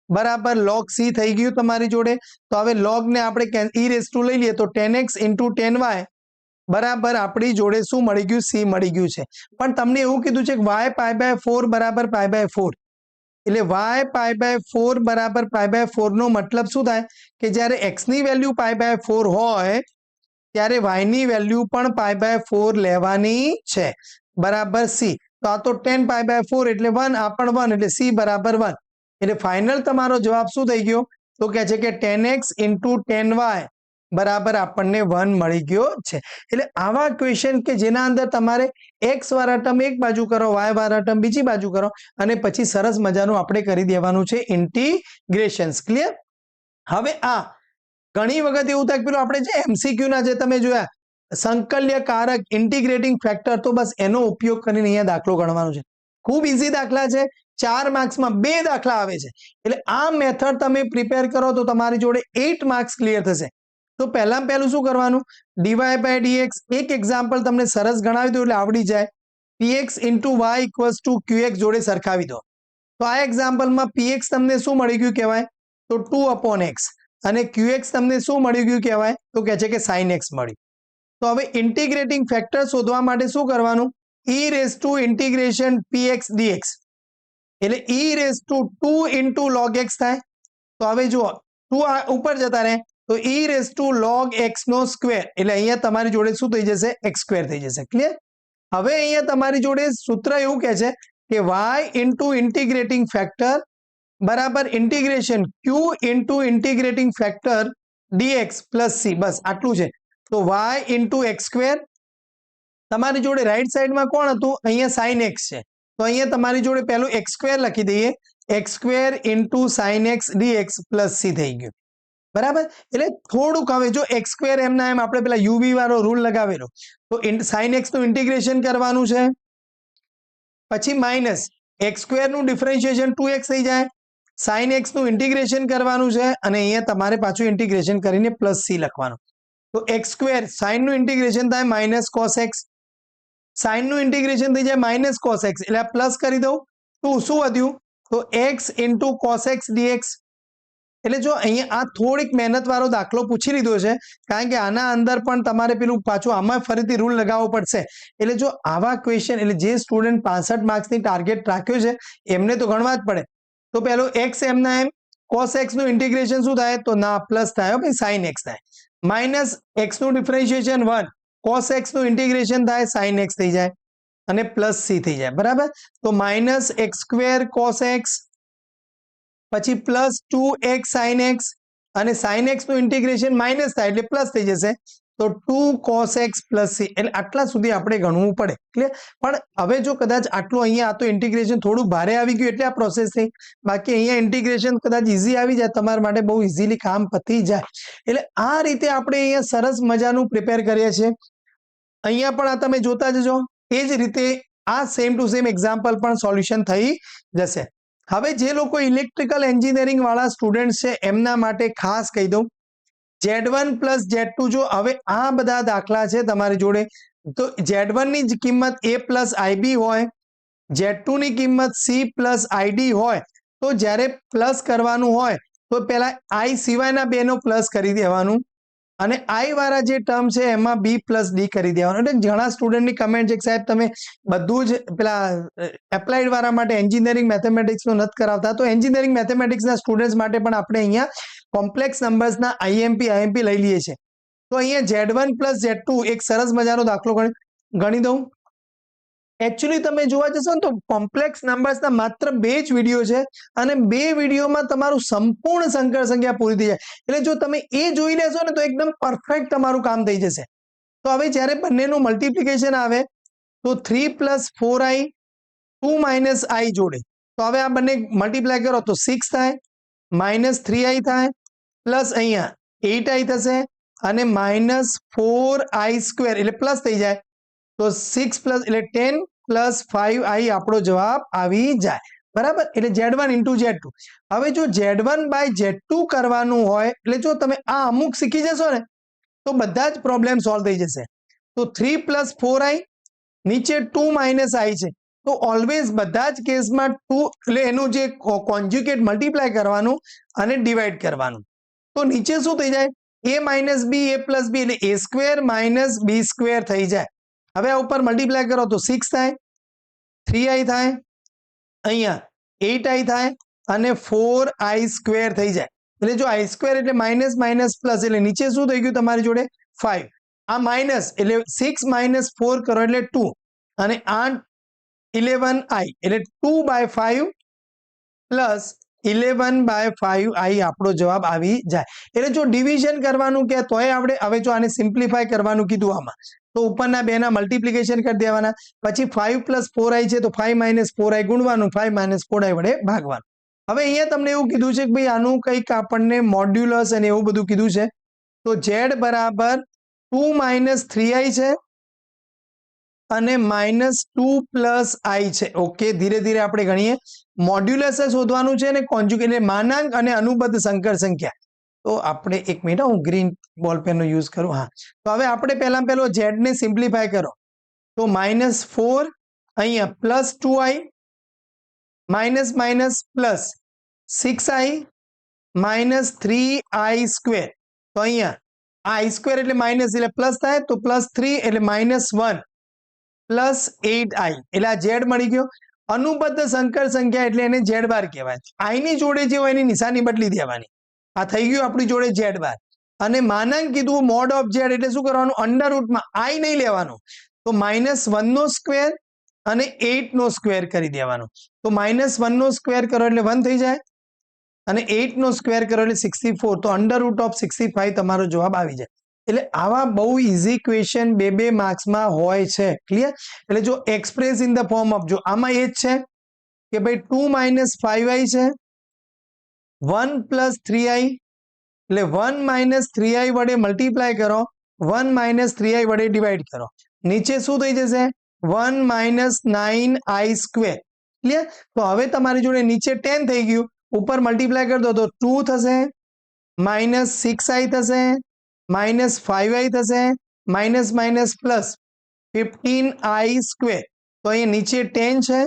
બરાબર log c થઈ ગયું તમારી જોડે. તો હવે log ને આપણે e રેઝ ટુ લઈ લઈએ તો 10x ઇન્ટુ 10y બરાબર આપણી જોડે શું મળી ગયું? c મળી ગયું છે. પણ તમને એવું કીધું છે કે y પાઈ બાય 4 બરાબર પાઈ બાય 4 એટલે y પાઈ બાય 4 બરાબર પાઈ બાય 4 નો મતલબ શું થાય કે જ્યારે x ની વેલ્યુ પાઈ બાય 4 હોય ત્યારે y ની વેલ્યુ પણ પાઈ બાય 4 લેવાની છે બરાબર c. તો આ તો 10 પાઈ બાય 4 એટલે 1, આ પણ 1 એટલે c બરાબર 1. એટલે ફાઇનલ તમારો જવાબ શું થઈ ગયો? તો કહે છે કે 10x ઇન્ટુ 10y બરાબર આપણને 1 મળી ગયો છે. એટલે આવા ક્વેશ્ચન કે જેના અંદર તમારે x વાળા ટર્મ એક બાજુ કરો, y વાળા ટર્મ બીજી બાજુ કરો અને પછી સરસ મજાનું આપણે કરી દેવાનું છે ઇન્ટિગ્રેશન્સ. ક્લિયર? હવે આ ઘણી વખત એવું થાય પેલું આપણે જે MCQ ના જે તમે જોયા સંકલ્યકારક ઇન્ટિગ્રેટિંગ ફેક્ટર, તો બસ એનો ઉપયોગ કરીને અહીંયા દાખલો ગણવાનો છે. ખૂબ ઇઝી દાખલા છે, 4 માર્ક્સમાં 2 દાખલા આવે છે. એટલે આ મેથડ તમે પ્રિપેર કરો તો તમારી જોડે 8 માર્ક્સ ક્લિયર થશે. તો પહેલામાં પહેલું શું કરવાનું? dy બાય dx એક એક્ઝામ્પલ તમને સરસ ગણાવી દો એટલે આવડી જાય. px into y equals to qx જોડે સરખાવી દો. તો આ એક્ઝામ્પલમાં px તમને શું મળી ગયું કહેવાય? તો 2/x અને qx તમને શું મળી ગયું કહેવાય? તો કહે છે કે sin x મળ્યું. તો હવે ઇન્ટિગ્રેટિંગ ફેક્ટર શોધવા માટે શું કરવાનું? e raise to integration px dx એટલે e raise to 2 into log x થાય. તો હવે જુઓ 2 ઉપર જતા રહે તો e raise to log x નો સ્ક્વેર એટલે અહીંયા તમારી જોડે શું થઈ જશે? x સ્ક્વેર થઈ જશે. ક્લિયર? હવે અહીંયા તમારી જોડે સૂત્ર એવું કહે છે કે y ઇન્ટુ ઇન્ટિગ્રેટિંગ ફેક્ટર બરાબર integration q into integrating factor dx plus c. બસ આટલું છે. તો y ઇન્ટુ એક્સ સ્ક્વેર તમારી જોડે રાઈટ સાઈડમાં કોણ હતું? અહીંયા sin x છે. તો અહીંયા તમારી જોડે પહેલું એક્સ સ્ક્વેર લખી દઈએ, x square into sin x dx plus c થઈ ગયું બરાબર. એટલે થોડુંક હવે જો એક્સ સ્ક્વેર એમના એમ આપણે પેલા યુવી વાળો રૂલ લગાવેલો તો sin x નું ઇન્ટિગ્રેશન કરવાનું છે, પછી માઇનસ એક્સ સ્ક્વેર નું ડિફરન્શિએશન 2x થઈ જાય, sin x નું ઇન્ટિગ્રેશન કરવાનું છે અને અહીંયા તમારે પાછું ઇન્ટિગ્રેશન કરીને પ્લસ c લખવાનું. તો એક્સ સ્ક્વેર sin નું ઇન્ટિગ્રેશન થાય માઇનસ cos x, sin નું ઇન્ટિગ્રેશન થઈ જાય માઇનસ cos x એટલે આ પ્લસ કરી દઉં તો શું વધ્યું? તો x into cos x dx. એટલે જો અહીંયા આ થોડીક મહેનત વાળો દાખલો પૂછી લીધો છે કારણ કે આના અંદર પણ તમારે પેલું પાછું આમાં ફરીથી રૂલ લગાવવો પડશે. એટલે જો આવા ક્વેશ્ચન એટલે જે સ્ટુડન્ટ 65 માર્ક્સની ટાર્ગેટ રાખ્યો છે એમને તો ગણવા જ પડે. તો પેલો x એમના એમ cos x નું ઇન્ટિગ્રેશન શું થાય? તો ના પ્લસ થાય ભાઈ sin x થાય, માઇનસ x નું ડિફરન્શિએશન 1 cos x નું ઇન્ટિગ્રેશન થાય sin x થઈ જાય અને પ્લસ c થઈ જાય બરાબર. તો minus x square cos x પછી પ્લસ 2x sin x અને sin x નું ઇન્ટિગ્રેશન માઇનસ થાય એટલે પ્લસ થઈ જશે તો 2 cos x પ્લસ c. એટલે આટલા સુધી આપણે ગણવું પડે. ક્લિયર? પણ હવે જો કદાચ આટલું અહીંયા આ તો ઇન્ટિગ્રેશન થોડું ભારે આવી ગયું એટલે આ પ્રોસેસ થઈ, બાકી અહીંયા ઇન્ટિગ્રેશન કદાચ ઈઝી આવી જાય તમારા માટે, બહુ ઇઝીલી કામ પતી જાય. એટલે આ રીતે આપણે અહીંયા સરસ મજાનું પ્રિપેર કરીએ છીએ. અહીંયા પણ આ તમે જોતા જજો. એ જ રીતે આ સેમ ટુ સેમ એક્ઝામ્પલ પણ સોલ્યુશન થઈ જશે. હવે જે લોકો ઇલેક્ટ્રિકલ એન્જિનિયરિંગ વાળા સ્ટુડન્ટ છે એમના માટે ખાસ કહી દઉં, Z1 પ્લસ Z2 જો હવે આ બધા દાખલા છે તમારી જોડે તો Z1 ની જ કિંમત a પ્લસ IB હોય, Z2 ની કિંમત c પ્લસ ID હોય તો જ્યારે પ્લસ કરવાનું હોય તો પહેલા i સિવાયના બેનો પ્લસ કરી દેવાનું અને i વાળા જે ટર્મ છે એમાં b પ્લસ d કરી દેવાનું. એટલે ઘણા સ્ટુડન્ટની કમેન્ટ છે કે સાહેબ તમે બધું જ પેલા એપ્લાઇડ વાળા માટે એન્જિનિયરિંગ મેથેમેટિક્સનો નથી કરાવતા. તો એન્જિનિયરિંગ મેથેમેટિક્સના સ્ટુડન્ટ્સ માટે પણ આપણે અહીંયા કોમ્પ્લેક્સ નંબર્સના IMP લઈ લઈએ છીએ. તો અહીંયા Z1 પ્લસ Z2 એક સરસ મજાનો દાખલો ગણી દઉં. એકચ્યુઅલી તમે જોવા જશો ને તો કોમ્પ્લેક્સ નંબર્સના માત્ર 2 જ વિડીયો છે અને 2 વિડીયોમાં તમારું સંપૂર્ણ સંકર સંખ્યા પૂરી થઈ જાય. એટલે જો તમે એ જોઈ લેશો ને તો એકદમ પરફેક્ટ તમારું કામ થઈ જશે. તો હવે જ્યારે બંનેનું મલ્ટિપ્લિકેશન આવે તો 3 પ્લસ 4i 2 માઇનસ i જોડે તો હવે આ બંને મલ્ટીપ્લાય કરો તો 6 થાય, માઇનસ 3i થાય, પ્લસ અહીંયા 8i થશે અને માઇનસ 4i સ્ક્વેર એટલે પ્લસ થઈ જાય તો 6 પ્લસ એટલે 10 પ્લસ 5i આપણો જવાબ આવી જાય, બરાબર. એટલે Z1 ઇન્ટુ Z2. હવે જો Z1 બાય Z2 કરવાનું હોય એટલે જો તમે આ અમુક શીખી જશો ને તો બધા જ પ્રોબ્લેમ સોલ્વ થઈ જશે. તો 3 પ્લસ 4i, નીચે 2 માઇનસ i છે, તો ઓલવેઝ બધા જ કેસમાં 2 એટલે એનું જે કોન્જ્યુગેટ મલ્ટીપ્લાય કરવાનું અને ડિવાઈડ કરવાનું. તો નીચે શું થઈ જાય, a minus b a plus b એટલે a square minus b square થઈ જાય. હવે આ ઉપર મલ્ટીપ્લાય કરો તો 6 થાય, 3i થાય, અહીંયા 8i થાય અને 4i સ્ક્વેર થઈ જાય. એટલે જો i સ્ક્વેર એટલે માઇનસ માઇનસ પ્લસ એટલે નીચે શું થઈ ગયું તમારી જોડે 5. આ માઇનસ એટલે 6 માઇનસ 4 કરો એટલે 2 અને આ 11i એટલે 2 બાય 5 પ્લસ 11 બાય 5i આપણો જવાબ આવી જાય. એટલે જો ડિવિઝન કરવાનું કે તોય આપણે હવે જો આને સિમ્પ્લિફાય કરવાનું કીધું આમાં તો ઉપરના બેના મલ્ટીપ્લિકેશન કરી દેવાના, પછી 5 પ્લસ 4i છે તો 5 માઇનસ 4i ગુણવાનું, 5 માઇનસ 4i વડે ભાગવાનું. હવે અહીંયા તમને એવું કીધું છે કે ભાઈ આનું કંઈક આપણને મોડ્યુલસ અને એવું બધું કીધું છે. તો z બરાબર 2 માઇનસ 3i છે અને માઇનસ 2 પ્લસ i છે. ઓકે, ધીરે ધીરે આપણે ગણીએ. મોડ્યુલસ શોધવાનું છે અને કોન્જ્યુગેટ એટલે માનાંક અને અનુબદ્ધ સંકર સંખ્યા. તો આપણે એક મિનિટ હું ગ્રીન બોલ પેનનો યુઝ કરું. હા, તો હવે આપણે પહેલો z ને સિમ્પ્લિફાય કરો તો માઇનસ 4 અહીંયા plus 2i minus minus plus 6i minus 3i square. તો અહીંયા i સ્ક્વેર એટલે માઇનસ એટલે પ્લસ થાય તો પ્લસ 3 એટલે માઇનસ 1 પ્લસ 8i એટલે આ z મળી ગયો. અનુબદ્ધ સંકર સંખ્યા એટલે એને z બાર કહેવાય. i ની જોડે જે હોય એની નિશાની બદલી દેવાની. આ થઈ ગયું આપણી જોડે z બાર. અને માનાંક કીધું મોડ ઓફ z એટલે શું કરવાનું, અંડર રૂટમાં i નહીં લેવાનું તો માઇનસ 1 નો સ્ક્વેર અને 8 નો સ્ક્વેર કરી દેવાનો. તો માઇનસ 1 નો સ્ક્વેર કરો એટલે 1 થઈ જાય અને 8 નો સ્ક્વેર કરો એટલે 64. તો અંડર રૂટ ઓફ 65 તમારો જવાબ આવી જાય. એટલે આવા બહુ ઇઝી ક્વેશ્ચન બે માર્ક્સમાં હોય છે. ક્લિયર? એટલે જો express in the form of, જો આમાં એ જ છે કે ભાઈ 2 માઇનસ 5i છે, 1 પ્લસ 3i એટલે 1 માઇનસ 3i વડે મલ્ટીપ્લાય કરો, 1 માઇનસ 3i વડે ડિવાઈડ કરો. નીચે શું થઈ જશે, 1 માઇનસ 9i સ્ક્વેર. ક્લિયર? તો હવે તમારી જોડે નીચે 10 થઈ ગયું, ઉપર મલ્ટીપ્લાય કરી દો તો 2 થશે, માઇનસ 6i થશે, માઇનસ 5i થશે, minus minus plus 15i square. તો અહીંયા નીચે 10 છે,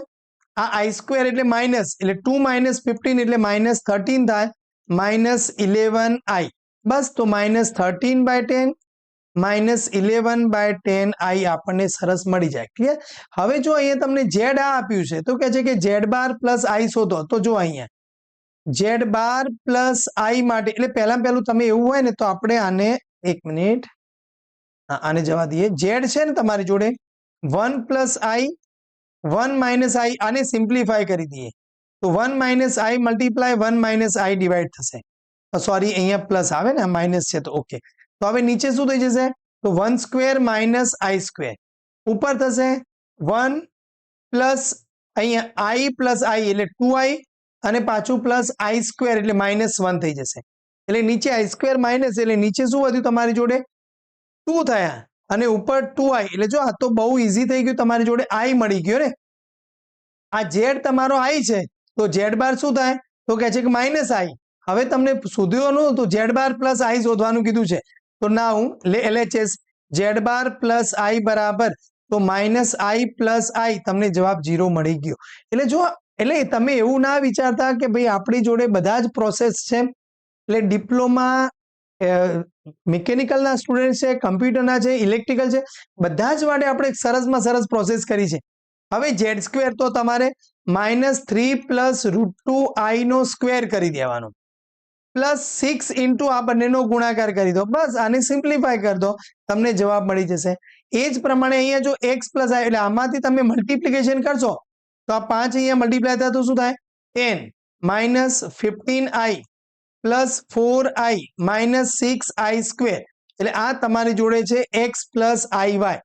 આ i સ્ક્વેર એટલે માઇનસ એટલે 2 માઇનસ 15 એટલે માઇનસ 13 થાય, માઇનસ 11i. બસ, તો minus 13 by 10 minus 11 by 10i આપણને સરસ મળી જાય. ક્લિયર? હવે જો અહીંયા તમને z આ આપ્યું છે તો કહે છે કે z બાર પ્લસ i શોધો. તો જો અહીંયા z બાર પ્લસ i માટે એટલે પહેલું તમે એવું હોય ને તો આપણે આને એક મિનિટ આને જવા દઈએ. z છે ને તમારી જોડે 1 પ્લસ i 1 માઇનસ i, આને સિમ્પ્લિફાય કરી દઈએ તો 1 minus i multiply 1 minus i divide થશે. સોરી, અહીંયા પ્લસ આવે ને, માઇનસ છે તો ઓકે. તો હવે નીચે શું થઈ જશે, તો 1 સ્ક્વેર માઇનસ i સ્ક્વેર. ઉપર થશે 1 પ્લસ અહીંયા i પ્લસ i એટલે 2i અને પાછું પ્લસ i સ્ક્વેર એટલે માઇનસ 1 થઈ જશે. એટલે નીચે i સ્ક્વેર માઇનસ એટલે નીચે શું વધ્યું તમારી જોડે 2 થયા અને ઉપર 2i. એટલે જો આ તો બહુ ઇઝી થઈ ગયું, તમારી જોડે i મળી ગયો ને. આ z તમારો i છે તો z બાર શું થાય, તો કહે છે કે માઇનસ i. હવે તમને શોધવાનું તો z બાર પ્લસ i શોધવાનું કીધું છે. તો નાઉ LHS z bar plus i બરાબર તો માઇનસ i પ્લસ i, તમને જવાબ 0 મળી ગયો. એટલે જો એટલે તમે એવું ના વિચારતા કે ભાઈ આપણી જોડે બધા જ પ્રોસેસ છે. એટલે ડિપ્લોમા મિકેનિકલના સ્ટુડન્ટ છે, કમ્પ્યુટરના છે, ઇલેક્ટ્રિકલ છે, બધા જ માટે આપણે સરસમાં સરસ પ્રોસેસ કરી છે. હવે z સ્ક્વેર તો તમારે માઇનસ 3 પ્લસ રૂટ 2i નો સ્ક્વેર કરી દેવાનો પ્લસ 6 ઇન્ટુ આ બંનેનો ગુણાકાર કરી દો. બસ આને સિમ્પ્લિફાય કરી દો, તમને જવાબ મળી જશે. એ જ પ્રમાણે અહીંયા જો x પ્લસ i એટલે આમાંથી તમે મલ્ટીપ્લિકેશન કરશો તો આ 5 અહીંયા મલ્ટીપ્લાય થાય તો શું થાય, 10 minus 15i plus 4i minus 6i square. એટલે આ તમારી જોડે છે x પ્લસ iy.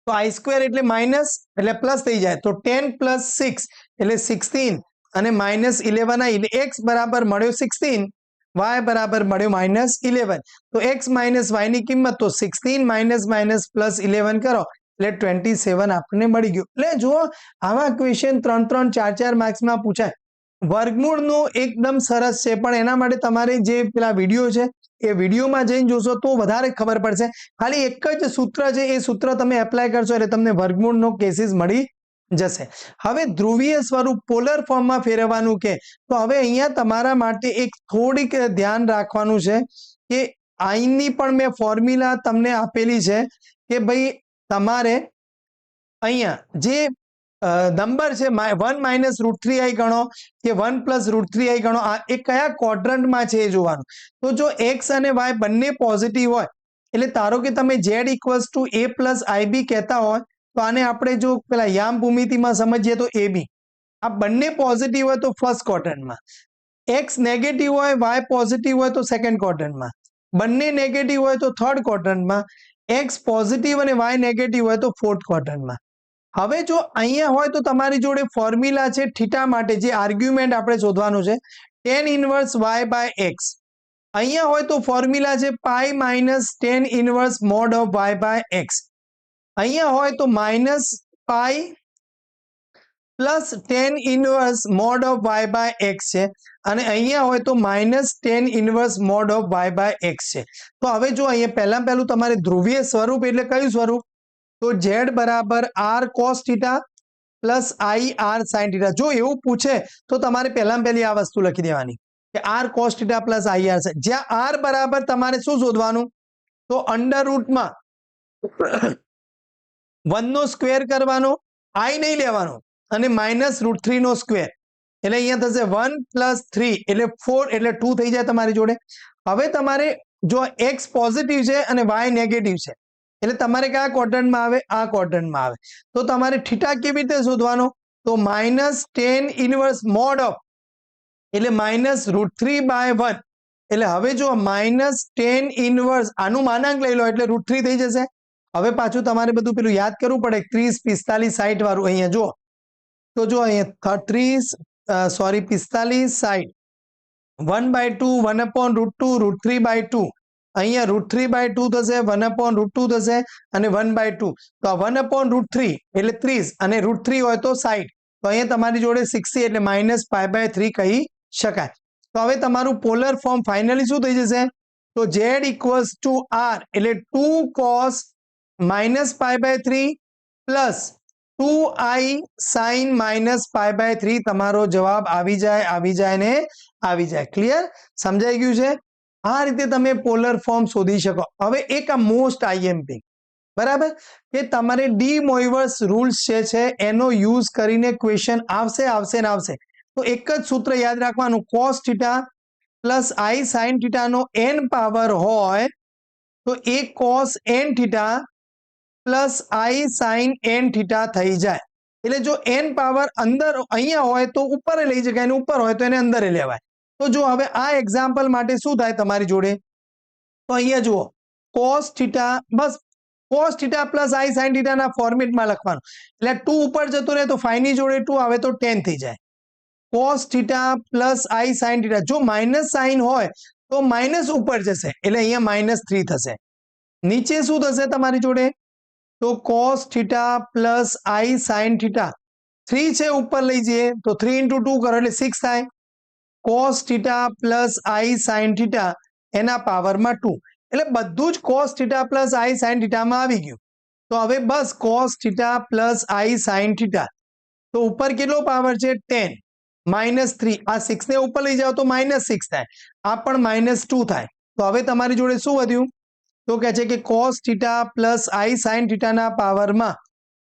તો i સ્ક્વેર એટલે માઇનસ એટલે પ્લસ થઈ જાય તો 10 પ્લસ 6 એટલે 16 અને માઇનસ 11i એટલે x બરાબર મળ્યો 16, y બરાબર મળ્યો માઇનસ 11. તો x માઇનસ y ની કિંમત તો 16 માઇનસ માઇનસ પ્લસ 11 કરો એટલે 27 આપણને મળી ગયું. એટલે જુઓ આવા ક્વેશ્ચન 3-3, 4-4 માર્ક્સમાં પૂછાય. વર્ગમૂળનું એકદમ સરસ છે, પણ એના માટે તમારે જે પેલા વિડીયો છે એ વિડીયોમાં જઈને જોશો તો વધારે ખબર પડશે. ખાલી એક જ સૂત્ર છે, એ સૂત્ર તમે એપ્લાય કરશો એટલે તમને વર્ગમૂળનો કેસીસ મળી જશે. હવે ધ્રુવીય સ્વરૂપ પોલર ફોર્મમાં ફેરવવાનું કે તો હવે અહીંયા તમારા માટે એક થોડીક ધ્યાન રાખવાનું છે કે આઈની પણ મેં ફોર્મ્યુલા તમને આપેલી છે કે ભાઈ તમારે અહીંયા જે નંબર છે 1 - √3i ગણો કે 1 + √3i ગણો, એ કયા ક્વોડ્રન્ટમાં છે એ જોવાનું. તો જો x અને y બંને પોઝિટિવ હોય એટલે ધારો કે તમે z = a + ib કહેતા હોય તો આને આપણે જો પેલા યામ ભૂમિતિમાં સમજીએ તો ab. આ બંને પોઝિટિવ હોય તો ફર્સ્ટ ક્વોડ્રન્ટમાં, x નેગેટિવ હોય y પોઝિટિવ હોય તો સેકન્ડ ક્વોડ્રન્ટમાં, બંને નેગેટિવ હોય તો થર્ડ ક્વોડ્રન્ટમાં, x પોઝિટિવ અને y નેગેટિવ હોય તો ફોર્થ ક્વોડ્રન્ટમાં. હવે જો અહીંયા હોય તો તમારી જોડે ફોર્મ્યુલા છે થીટા માટે, જે આર્ગ્યુમેન્ટ આપણે શોધવાનું છે tan ઇનવર્સ y/x. અહીંયા હોય તો ફોર્મ્યુલા છે pi minus tan inverse mode of y/x. અહીંયા હોય તો minus pi plus tan inverse mode of y/x છે, અને અહીંયા હોય તો minus tan inverse mode of y/x છે. તો હવે જો અહીંયા પહેલું તમારે ધ્રુવીય સ્વરૂપ એટલે કયું સ્વરૂપ? તો z બરાબર r cos θ plus i r sin θ. જો એવું પૂછે તો તમારે પહેલી આ વસ્તુ લખી દેવાની કે r cos θ plus i r sin. જ્યાં r બરાબર તમારે શું શોધવાનું? તો અંડર રૂટમાં 1 નો સ્ક્વેર કરવાનો, i નહીં લેવાનો, અને માઇનસ √3 નો સ્ક્વેર એટલે અહીંયા થશે 1 + 3 એટલે 4 એટલે 2 થઈ જાય તમારી જોડે. હવે તમારે જો x પોઝિટિવ છે અને y નેગેટિવ છે એટલે તમારે કયા ક્વોડ્રન્ટમાં આવે? આ ક્વોડ્રન્ટમાં આવે. તો તમારે થીટા કેવી રીતે શોધવાનો? તો minus tan inverse mode of એટલે માઇનસ √3/1 એટલે હવે જો માઇનસ tan ઇનવર્સ આનું માનાંક લઈ લો એટલે √3 થઈ જશે. હવે પાછું તમારે બધું પેલું યાદ કરવું પડે, 30, 45, 60 વાળું. અહીંયા જો તો જો અહીંયા 45, 60 1/2 1/√2 √3/2. અહીંયા √3/2 થશે, 1/√2 થશે અને 1/2. તો આ 1/√3 એટલે 30 અને √3 હોય તો 60. તો અહીંયા તમારી જોડે 60 એટલે -π/3 કહી શકાય. તો હવે તમારું પોલર ફોર્મ ફાઇનલી શું થઈ જશે? તો z = r એટલે 2 cos -π/3 પ્લસ 2i sin -π/3 તમારો જવાબ આવી જાય ને આવી જાય. ક્લિયર? સમજાઈ ગયું છે? આ રીતે તમે પોલર ફોર્મ શોધી શકો. હવે એક આ મોસ્ટ IMP, બરાબર, કે તમારે ડી મોઇવર્સ રૂલ્સ છે એનો યુઝ કરીને ક્વેશ્ચન આવશે. તો એક જ સૂત્ર યાદ રાખવાનું, cos θ પ્લસ i sin θ નો n પાવર હોય તો એ cos n θ plus i sin n θ થઈ જાય. એટલે જો n પાવર અંદર અહીંયા હોય તો ઉપર લઈ જગાય, અને ઉપર હોય તો એને અંદર લેવાય. તો જો હવે આ એક્ઝામ્પલ માટે શું થાય તમારી જોડે? તો અહીંયા જુઓ cos θ, બસ cos θ પ્લસ i sin θ ના ફોર્મેટમાં લખવાનું. એટલે 2 ઉપર જતો રહે તો 5 ની જોડે 2 આવે તો 10 થઈ જાય. cos θ પ્લસ i sin θ, જો માઇનસ સાઇન હોય તો માઇનસ ઉપર જશે એટલે અહીંયા -3 થશે. નીચે શું થશે તમારી જોડે? તો cos θ પ્લસ i sin θ, 3 છે ઉપર લઈ જઈએ તો 3 × 2 કરો એટલે 6 થાય. cos θ પ્લસ i sin θ એના પાવરમાં 2 એટલે બધું જ cos θ પ્લસ i sin θ માં આવી ગયું. તો હવે બસ cos θ પ્લસ i sin θ, તો ઉપર કેટલો પાવર છે? 10 -3. આ 6 ને ઉપર લઈ જાઓ તો -6 થાય, આ પણ -2 થાય. તો હવે તમારી જોડે શું વધ્યું? તો કહે છે કે cos θ પ્લસ i sin θ ના પાવરમાં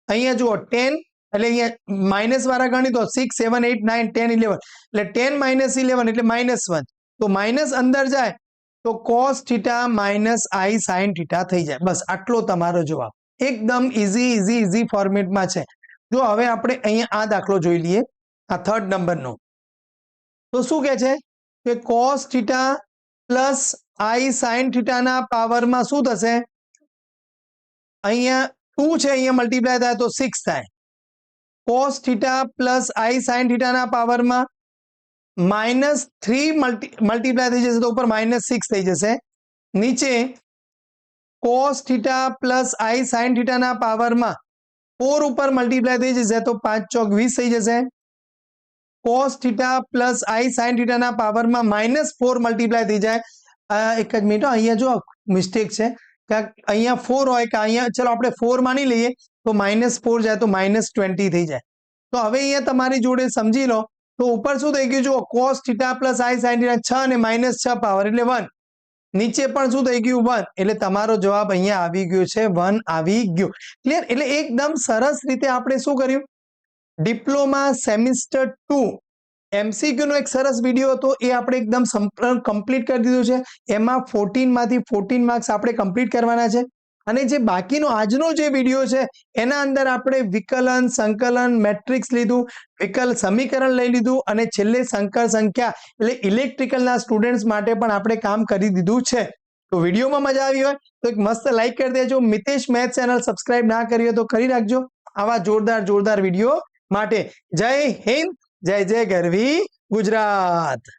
અહીંયા જુઓ 10 એટલે અહીંયા માઇનસ વાળા ગણી દો, 6 7 8 9 10 11 એટલે 10 - 11 એટલે -1. તો માઇનસ અંદર જાય તો cos θ માઇનસ i sin θ થઈ જાય. બસ આટલો તમારો જવાબ. એકદમ ઇઝી ફોર્મેટમાં છે. જો હવે આપણે અહીંયા આ દાખલો જોઈ લઈએ, આ 3rd નંબરનો. તો શું કહે છે કે cos θ પ્લસ i sin θ ના પાવરમાં શું થશે? અહીંયા 2 છે, અહીંયા મલ્ટીપ્લાય થાય તો 6 થાય. cos θ પ્લસ i sin θ ના પાવરમાં -3 મલ્ટીપ્લાય થઈ જશે તો ઉપર -6 થઈ જશે. નીચે કોસ થીટા પ્લસ આઈ સાઇન થીટાના પાવરમાં 4 ઉપર મલ્ટીપ્લાય થઈ જશે તો 5 ચોક 20 થઈ જશે. કોસ થીટા પ્લસ આઈ સાઇન થીટાના પાવરમાં -4 મલ્ટીપ્લાય થઈ જાય. એક જ મિનિટ, અહીંયા જો મિસ્ટેક છે કે અહીંયા 4 હોય કે અહીંયા, ચલો આપણે 4 માની લઈએ તો -4 જાય તો -20 થઈ જાય. તો હવે અહીંયા તમારી જોડે સમજી લો તો ઉપર શું થઈ ગયું? જો કોસ થીટા પ્લસ આઈ સાઇન થીટા 6 અને -6 પાવર એટલે 1. નીચે પણ શું થઈ ગયું? 1. એટલે તમારો જવાબ અહીંયા આવી ગયો છે 1 આવી ગયો. ક્લિયર? એટલે એકદમ સરસ રીતે આપણે શું કર્યું? ડિપ્લોમા સેમિસ્ટર 2 MCQ નો એક સરસ વિડીયો હતો, એ આપણે એકદમ કમ્પ્લીટ કરી દીધું છે. એમાં 14 માંથી 14 માર્ક્સ આપણે કમ્પ્લીટ કરવાના છે. અને જે બાકીનો આજનો જે વિડીયો છે એના અંદર આપણે વિકલન, સંકલન, મેટ્રિક્સ લીધું, સમીકરણ લઈ લીધું અને છેલ્લે સંકર સંખ્યા એટલે ઇલેક્ટ્રિકલના સ્ટુડન્ટ્સ માટે પણ આપણે કામ કરી દીધું છે. તો વિડીયોમાં મજા આવી હોય તો એક મસ્ત લાઈક કરી દેજો. મિતેશ મેથ ચેનલ સબસ્ક્રાઇબ ના કરી હોય તો કરી રાખજો આવા જોરદાર વિડીયો માટે. જય હિન્દ, જય જય ગરવી ગુજરાત.